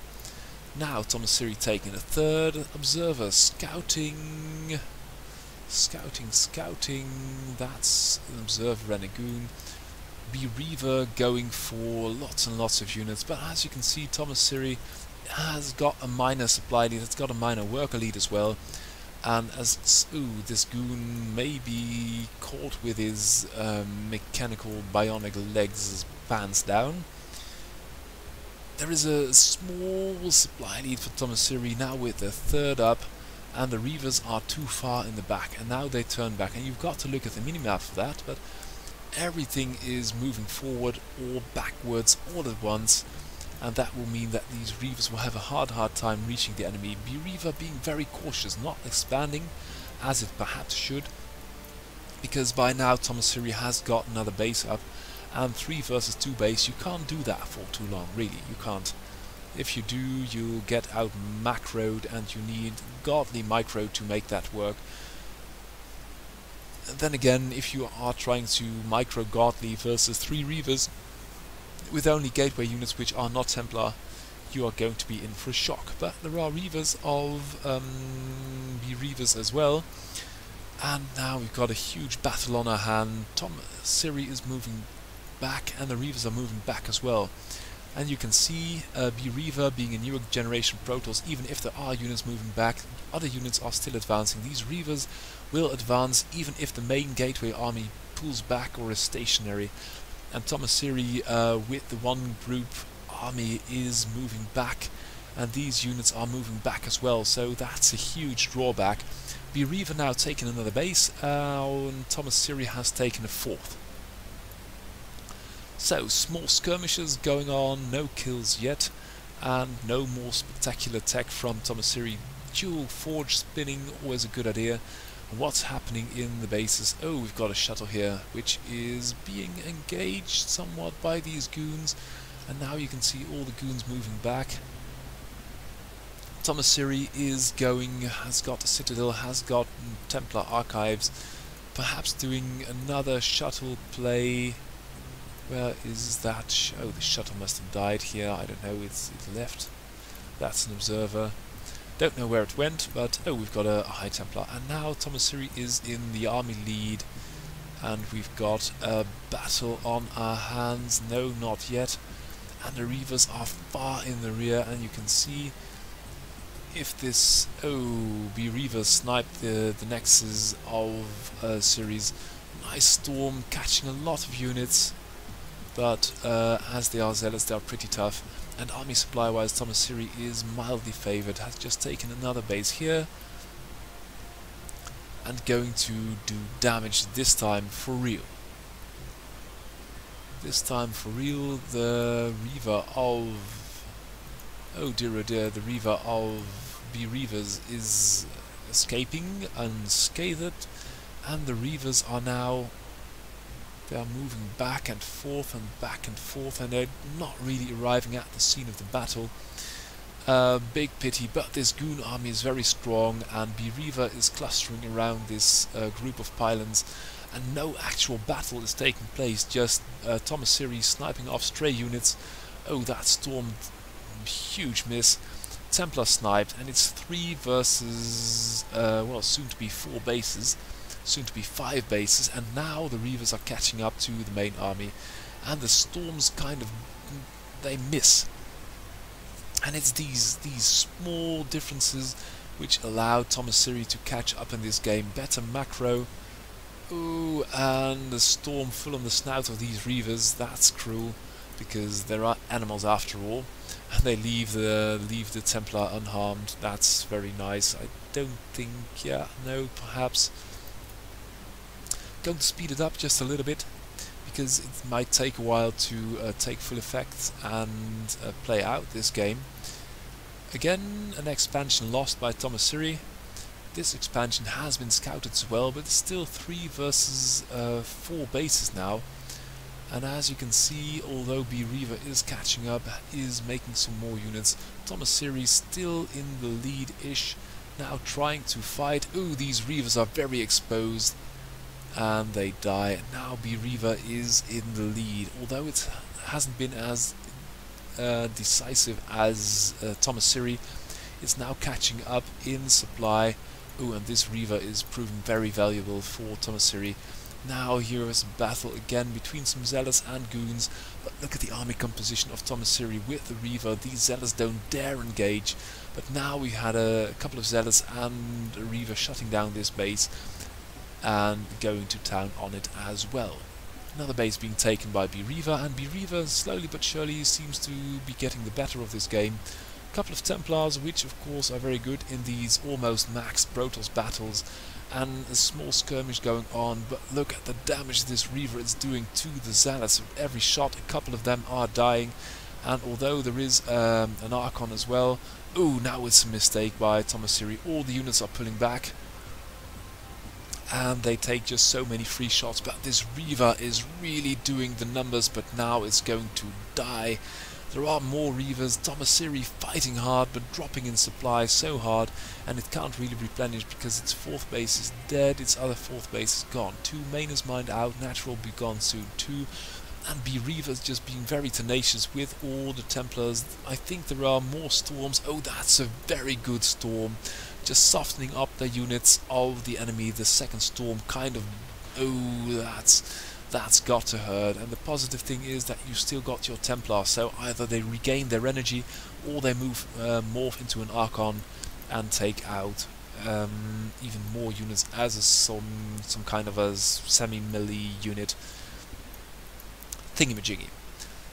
Now Thomas Siri taking a 3rd observer, scouting, that's an observer and a goon. bwapi going for lots and lots of units, but as you can see, Thomas Siri has got a minor supply lead, it's got a minor worker lead as well, and as this goon may be caught with his mechanical bionic legs bands down. There is a small supply lead for Thomas Siri now with the 3rd up, and the Reavers are too far in the back, and now they turn back, and you've got to look at the minimap for that, but everything is moving forward or backwards all at once, and that will mean that these Reavers will have a hard time reaching the enemy. bwapi being very cautious, not expanding as it perhaps should, because by now Thomas Siri has got another base up, and 3 versus 2 base, you can't do that for too long, really, you can't. If you do, you'll get out macroed, and you need godly micro to make that work. Then again, if you are trying to micro godly versus 3 Reavers with only gateway units which are not Templar, you are going to be in for a shock. But there are Reavers of bwapi as well, and now we've got a huge battle on our hand. Thomas Siri is moving back, and the Reavers are moving back as well. And you can see bwapi being a newer generation Protoss, even if there are units moving back, other units are still advancing. These Reavers will advance even if the main gateway army pulls back or is stationary. And Thomas Siri with the 1 group army is moving back, and these units are moving back as well, so that's a huge drawback. bwapi now taken another base, and Thomas Siri has taken a 4th. So, small skirmishes going on, no kills yet, and no more spectacular tech from Thomas Siri. Dual forge spinning, always a good idea. What's happening in the bases? Oh, we've got a shuttle here, which is being engaged somewhat by these goons. And now you can see all the goons moving back. Tomasiri has got a citadel, has got Templar archives, perhaps doing another shuttle play. Where is that? Oh, the shuttle must have died here. I don't know, it left. That's an observer. Don't know where it went, but oh, we've got a High Templar. And now Tomasiri is in the army lead, and we've got a battle on our hands. No, not yet. And the Reavers are far in the rear, and you can see if this Reavers sniped the Nexus of series. Nice storm, catching a lot of units, but as they are zealots, they are pretty tough. And army supply wise, Tomasiri is mildly favoured, has just taken another base here, and going to do damage this time for real. This time for real, the Reaver of... oh dear, the Reaver of Reavers is escaping unscathed, and the Reavers are now... they are moving back and forth, and they're not really arriving at the scene of the battle. Big pity, but this goon army is very strong, and Reaver is clustering around this group of pylons, and no actual battle is taking place, just Tomasiri sniping off stray units. Oh, that storm, huge miss. Templar sniped, and it's 3 versus, well, soon to be 4 bases. Soon to be 5 bases, and now the Reavers are catching up to the main army, and the storms kind of, they miss. And it's these small differences which allow Tomasiri to catch up in this game. Better macro. Ooh, and the storm full on the snout of these Reavers. That's cruel, because there are animals after all, and they leave the Templar unharmed. That's very nice. I don't think, yeah, no, perhaps. Going to speed it up just a little bit, because it might take a while to take full effect and play out this game. Again, an expansion lost by Tomasiri. This expansion has been scouted as well, but it's still 3 versus 4 bases now. And as you can see, although Reaver is catching up, is making some more units, Tomasiri still in the lead-ish, now trying to fight. Ooh, these Reavers are very exposed, and they die. And now Reaver is in the lead, although it hasn't been as decisive as Tomasiri. It's now catching up in supply. Ooh, and this Reaver is proving very valuable for Tomasiri. Now here is a battle again between some Zealots and Goons, but look at the army composition of Tomasiri with the Reaver. These Zealots don't dare engage, but now we had a couple of Zealots and a Reaver shutting down this base and going to town on it as well. Another base being taken by Reaver, and Reaver slowly but surely seems to be getting the better of this game. A couple of Templars, which of course are very good in these almost maxed Protoss battles, and a small skirmish going on, but look at the damage this Reaver is doing to the Zealots. With every shot, a couple of them are dying, and although there is an Archon as well, ooh, now it's a mistake by Tomasiri. All the units are pulling back, and they take just so many free shots, but this Reaver is really doing the numbers, but now it's going to die. There are more Reavers, Tomasiri fighting hard, but dropping in supply so hard, and it can't really replenish because its 4th base is dead, its other 4th base is gone. 2 main is mined out, natural will be gone soon too, and Reaver's just being very tenacious with all the Templars. I think there are more storms. Oh, that's a very good storm. Just softening up the units of the enemy. The second storm kind of... oh, that's got to hurt. And the positive thing is that you still got your Templar, so either they regain their energy or they morph into an Archon and take out even more units as some kind of a semi-melee unit thingamajiggy.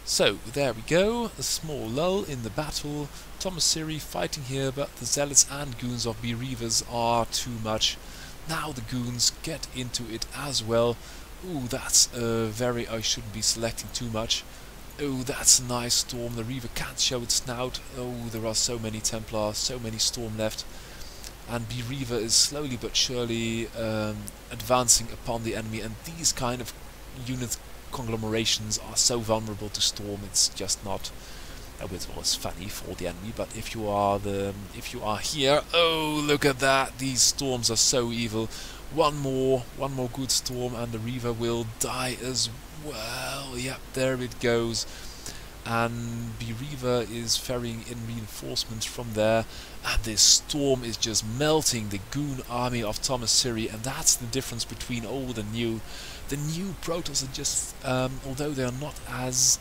So, there we go, a small lull in the battle. Tomasiri fighting here, but the Zealots and Goons of Reavers are too much. Now the Goons get into it as well. Ooh, that's very... I shouldn't be selecting too much. Oh, that's a nice storm. The Reaver can't show its snout. Oh, there are so many Templars, so many storm left. And Reaver is slowly but surely advancing upon the enemy, and these kind of units conglomerations are so vulnerable to storm. It's just not. It's always funny for the enemy, but if you are here, oh look at that! These storms are so evil. One more good storm, and the Reaver will die as well. Yep, there it goes. And Reaver is ferrying in reinforcements from there, and this storm is just melting the goon army of Thomas Siri, and that's the difference between old and new. The new Protoss are just, although they are not as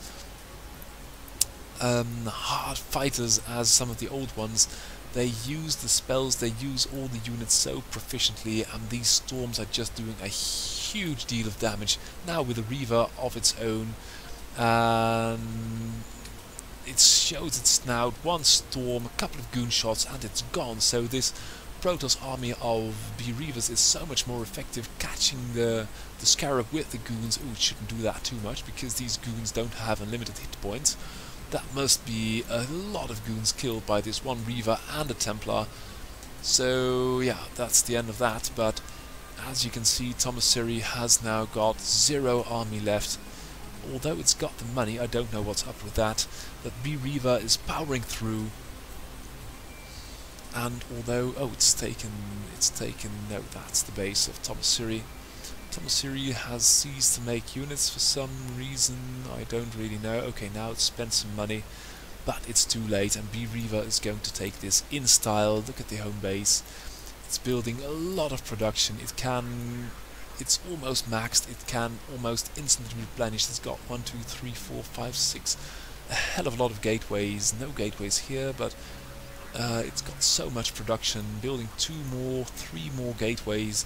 hard fighters as some of the old ones, they use the spells, they use all the units so proficiently, and these storms are just doing a huge deal of damage now with a Reaver of its own. It shows its snout, one storm, a couple of goon shots, and it's gone. So this Protoss army of Reavers is so much more effective catching the Scarab with the goons. Oh, it shouldn't do that too much because these goons don't have unlimited hit points. That must be a lot of goons killed by this one Reaver and a Templar. So yeah, that's the end of that. But as you can see, Thomas Siri has now got 0 army left. Although it's got the money, I don't know what's up with that. But Reaver is powering through. And although, oh, it's taken, no, that's the base of Thomas Siri. Thomas Siri has ceased to make units for some reason, I don't really know. Okay, now it's spent some money, but it's too late, and Reaver is going to take this in style. Look at the home base. It's building a lot of production. It's almost maxed. It can almost instantly replenish. It's got 1, 2, 3, 4, 5, 6, a hell of a lot of gateways. No gateways here, but it's got so much production. Building 2 more, 3 more gateways.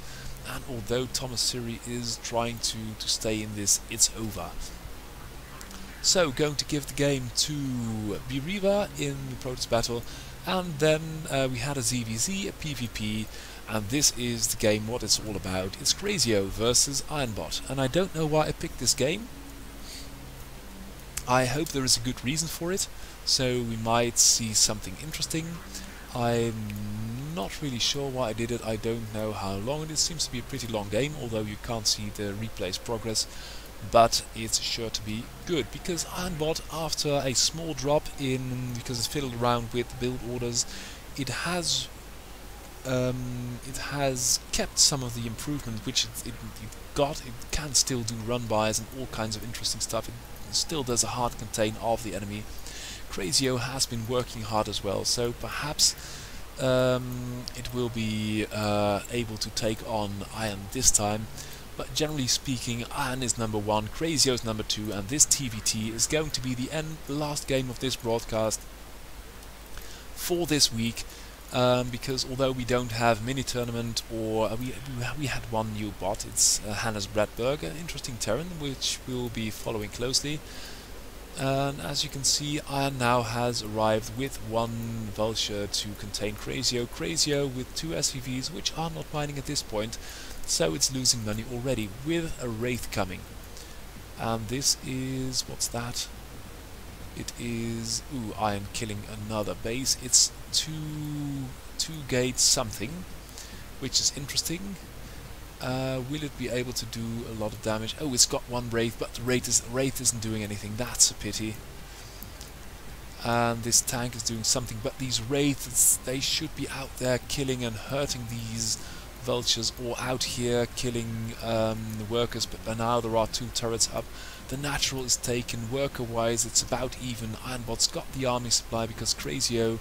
And although Thomas Siri is trying to stay in this, it's over. So, going to give the game to Reaver in the Protoss battle, and then we had a ZVZ, a PvP, and this is the game what it's all about. It's Crazio versus Ironbot, and I don't know why I picked this game. I hope there is a good reason for it, so we might see something interesting. I'm not really sure why I did it. I don't know how long it is. Seems to be a pretty long game, although you can't see the replay's progress. But it's sure to be good, because Ironbot, after a small drop in, because it's fiddled around with build orders, it has kept some of the improvement which it got. It can still do run-bys and all kinds of interesting stuff. It still does a hard contain of the enemy. Crazio has been working hard as well, so perhaps it will be able to take on Iron this time. But generally speaking, Iron is number 1, Crazio is number 2, and this TVT is going to be the last game of this broadcast for this week. Because although we don't have mini tournament, or we had one new bot, it's Hannes Bredberg, an interesting Terran which we'll be following closely. And as you can see, Iron now has arrived with 1 Vulture to contain Crazio. Crazio with 2 SCVs which are not mining at this point, so it's losing money already with a Wraith coming. And this is, what's that? It is, ooh, Iron killing another base. It's 2 gates something, which is interesting. Will it be able to do a lot of damage? Oh, it's got 1 Wraith, but the Wraith isn't doing anything. That's a pity. And this tank is doing something, but these Wraiths, they should be out there killing and hurting these Vultures, or out here killing the workers, but by now there are 2 turrets up. The natural is taken. Worker-wise, it's about even. Ironbot's got the army supply because Crazio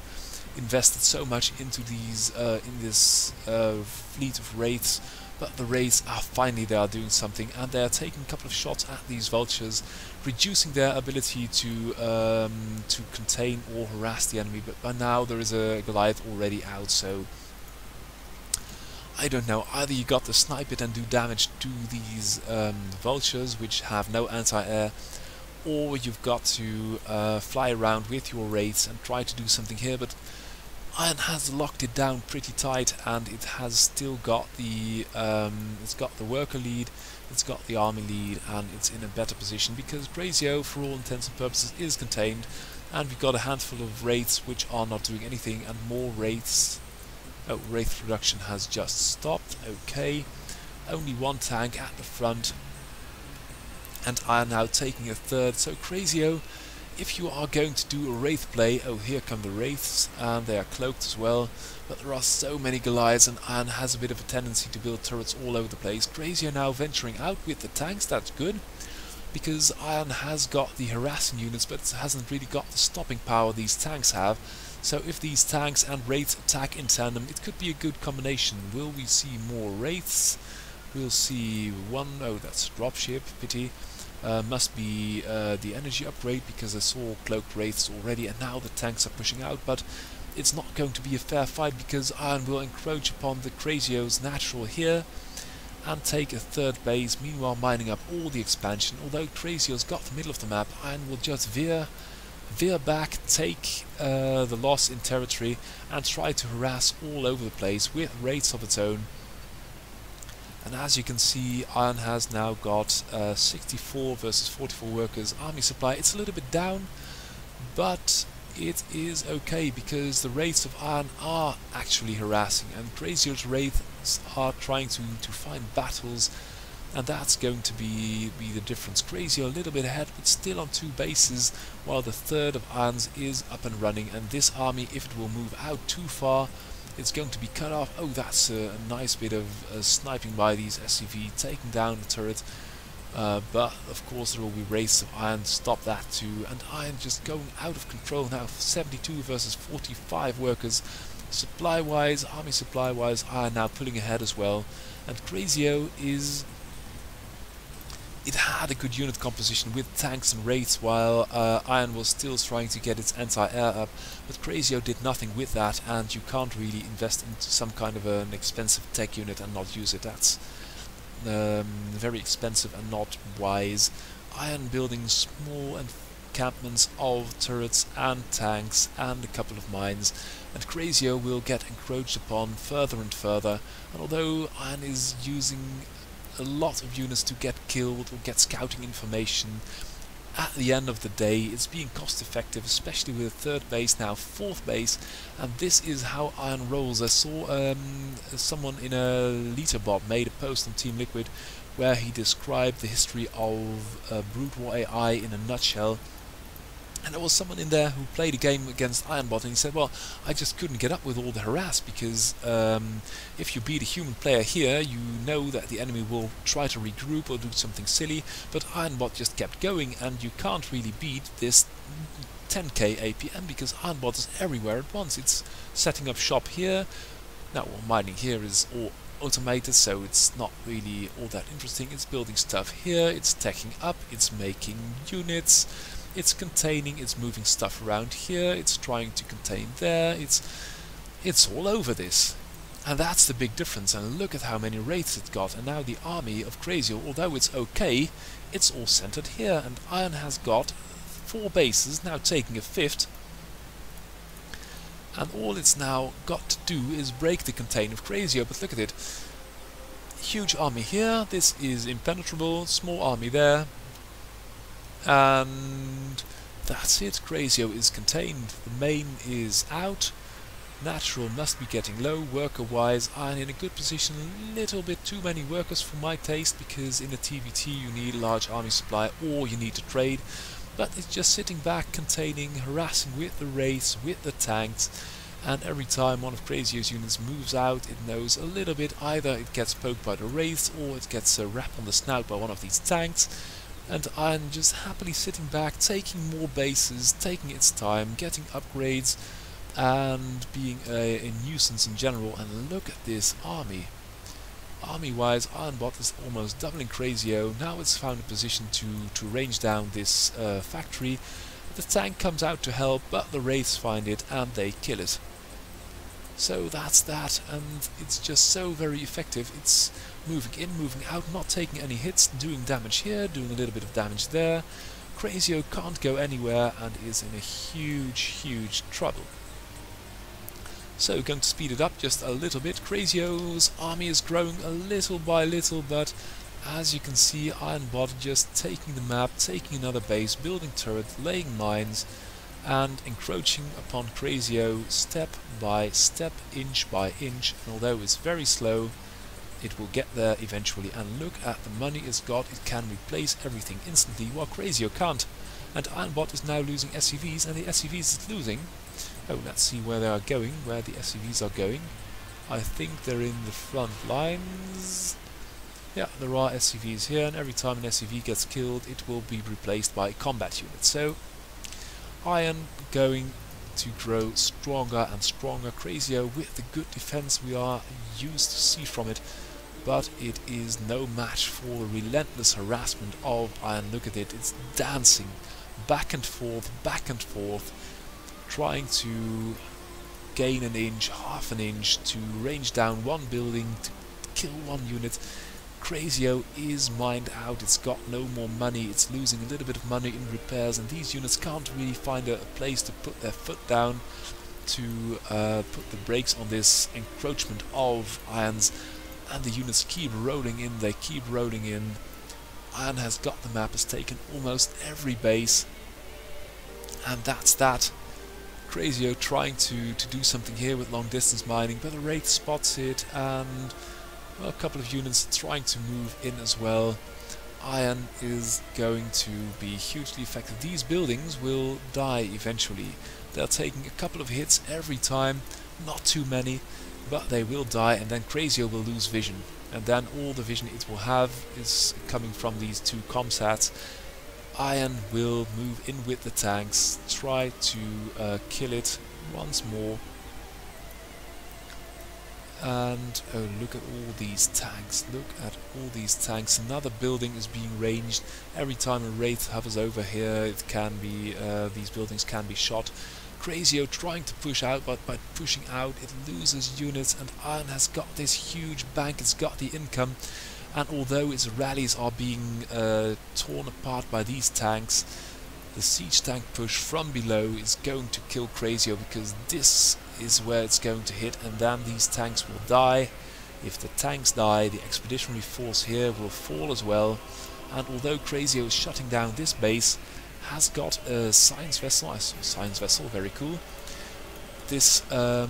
invested so much into these in this fleet of Wraiths. But the Wraiths are finally there doing something, and they are taking a couple of shots at these Vultures, reducing their ability to contain or harass the enemy. But by now there is a Goliath already out, so I don't know. Either you got to snipe it and do damage to these Vultures, which have no anti-air, or you've got to fly around with your Wraiths and try to do something here. But Iron has locked it down pretty tight, and it has still got the worker lead, it's got the army lead, and it's in a better position because Crazio, for all intents and purposes, is contained, and we've got a handful of Wraiths which are not doing anything, and more Wraiths. Oh, Wraith production has just stopped. Okay, only 1 tank at the front, and Iron now taking a third. So Crazio, if you are going to do a Wraith play, oh, here come the Wraiths, and they are cloaked as well, but there are so many Goliaths, and Iron has a bit of a tendency to build turrets all over the place. Crazio now venturing out with the tanks, that's good, because Iron has got the harassing units, but hasn't really got the stopping power these tanks have. So if these tanks and Wraiths attack in tandem, it could be a good combination. Will we see more Wraiths? We'll see one, oh, that's dropship, pity. Must be the energy upgrade, because I saw cloaked Wraiths already, and now the tanks are pushing out, but it's not going to be a fair fight, because Iron will encroach upon the Crazio's natural here and take a third base, meanwhile mining up all the expansion. Although Crazio's got the middle of the map, Iron will just veer back, take the loss in territory, and try to harass all over the place with Wraiths of its own. And as you can see, Iron has now got 64 versus 44 workers army supply. It's a little bit down, but it is okay, because the Wraiths of Iron are actually harassing, and Crazio's Wraiths are trying to find battles, and that's going to be the difference. Crazio a little bit ahead, but still on 2 bases, while the third of Iron's is up and running, and this army, if it will move out too far, it's going to be cut off. Oh, that's a nice bit of sniping by these SCV, taking down the turret. But of course there will be Wraiths of Iron to stop that too. And Iron just going out of control now. 72 versus 45 workers. Supply-wise, army supply-wise, Iron now pulling ahead as well. And Crazio is... It had a good unit composition with tanks and Wraiths, while Iron was still trying to get its anti-air up, but Crazio did nothing with that, and you can't really invest into some kind of an expensive tech unit and not use it. That's very expensive and not wise. Iron building small encampments of turrets and tanks and a couple of mines, and Crazio will get encroached upon further and further, and although Iron is using a lot of units to get killed or get scouting information, at the end of the day it's being cost effective, especially with a third base, now fourth base, and this is how Iron rolls. I saw someone in a Leaderbot made a post on Team Liquid where he described the history of Brute War AI in a nutshell. And there was someone in there who played a game against Ironbot, and he said, well, I just couldn't get up with all the harass, because if you beat a human player here, you know that the enemy will try to regroup or do something silly, but Ironbot just kept going, and you can't really beat this 10k APM, because Ironbot is everywhere at once. It's setting up shop here. Now, well, mining here is all automated, so it's not really all that interesting. It's building stuff here, it's teching up, it's making units, it's containing, it's moving stuff around here, it's trying to contain there, it's all over this. And that's the big difference, and look at how many Wraiths it got. And now the army of Crazio, although it's okay, it's all centered here, and Iron has got 4 bases, now taking a 5th. And all it's now got to do is break the contain of Crazio, but look at it. Huge army here, this is impenetrable, small army there. And that's it, Crazio is contained, the main is out, natural must be getting low, worker wise Iron in a good position, a little bit too many workers for my taste, because in a TVT you need a large army supply or you need to trade, but it's just sitting back, containing, harassing with the Wraiths, with the tanks, and every time one of Crazio's units moves out, it knows a little bit, either it gets poked by the Wraiths or it gets a rap on the snout by one of these tanks. And Iron just happily sitting back, taking more bases, taking its time, getting upgrades, and being a nuisance in general. And look at this army. Army-wise, Ironbot is almost doubling Crazio. Now it's found a position to range down this factory. The tank comes out to help, but the Wraiths find it and they kill it. So that's that, and it's just so very effective. It's moving in, moving out, not taking any hits, doing damage here, doing a little bit of damage there. Crazio can't go anywhere and is in a huge trouble. So going to speed it up just a little bit. Crazio's army is growing a little by little, but as you can see, Ironbot just taking the map, taking another base, building turret, laying mines, and encroaching upon Crazio step by step, inch by inch. And although it's very slow, it will get there eventually, and look at the money it's got. It can replace everything instantly, while Crazio can't. And Ironbot is now losing SCVs, and the SCVs is losing. Oh, let's see where they are going, where the SCVs are going. I think they're in the front lines. Yeah, there are SCVs here, and every time an SCV gets killed, it will be replaced by a combat unit. So, Iron going to grow stronger and stronger. Crazio with the good defense we are used to see from it, but it is no match for the relentless harassment of Iron. Look at it, it's dancing back and forth, trying to gain an inch, half an inch, to range down one building, to kill one unit. Crazio is mined out, it's got no more money, it's losing a little bit of money in repairs, and these units can't really find a place to put their foot down to put the brakes on this encroachment of Iron's, and the units keep rolling in, they keep rolling in. Iron has got the map, has taken almost every base, and that's that. Crazio trying to do something here with long distance mining, but the Wraith spots it, and well, a couple of units trying to move in as well. Iron is going to be hugely affected. These buildings will die eventually. They're taking a couple of hits every time, not too many, but they will die, and then Crazio will lose vision. And then all the vision it will have is coming from these two comsats. Iron will move in with the tanks, try to kill it once more. And oh, look at all these tanks, look at all these tanks. Another building is being ranged. Every time a Wraith hovers over here, it can be these buildings can be shot. Crazio trying to push out, but by pushing out it loses units, and Iron has got this huge bank, it's got the income, and although its rallies are being torn apart by these tanks, the siege tank push from below is going to kill Crazio, because this is where it's going to hit, and then these tanks will die. If the tanks die, the expeditionary force here will fall as well, and although Crazio is shutting down this base, has got a science vessel. I saw a science vessel, very cool. This oh,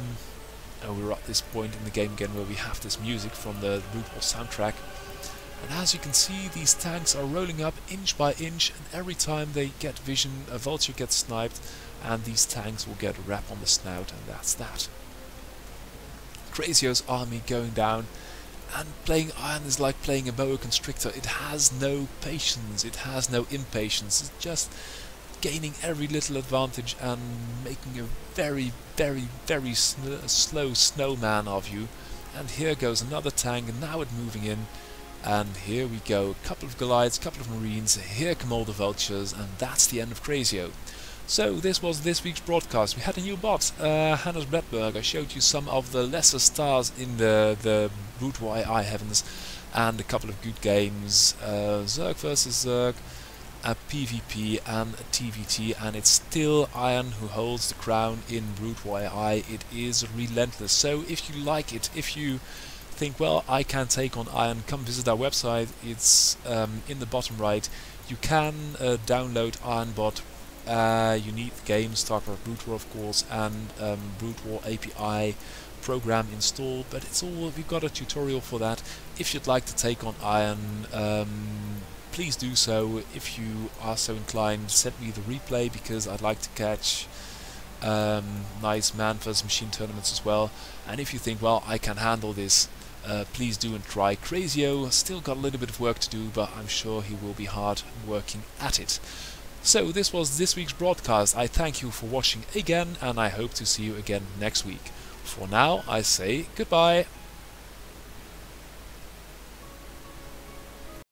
we're at this point in the game again where we have this music from the Brood War soundtrack. And as you can see, these tanks are rolling up inch by inch, and every time they get vision, a vulture gets sniped, and these tanks will get a rap on the snout, and that's that. Crazio's army going down, and playing Iron is like playing a boa constrictor. It has no patience, it has no impatience, it's just gaining every little advantage and making a very, very slow snowman of you. And here goes another tank, and now it's moving in. And here we go, a couple of Goliaths, a couple of Marines, here come all the vultures, and that's the end of Crazio. So this was this week's broadcast. We had a new bot, Hannes Bredberg. I showed you some of the lesser stars in the Brood War AI heavens, and a couple of good games, Zerg versus Zerg, a PvP and a TVT, and it's still Iron who holds the crown in Brood War AI. It is relentless. So if you like it, if you think, well, I can take on Iron, come visit our website. It's in the bottom right. You can download Ironbot. You need the game, StarCraft Brood War of course, and Brood War API program installed, but it's all, we've got a tutorial for that. If you'd like to take on Iron, please do so. If you are so inclined, send me the replay, because I'd like to catch nice man versus machine tournaments as well. And if you think, well, I can handle this, please do and try. Crazio still got a little bit of work to do, but I'm sure he will be hard working at it. So this was this week's broadcast. I thank you for watching again, and I hope to see you again next week. For now, I say goodbye.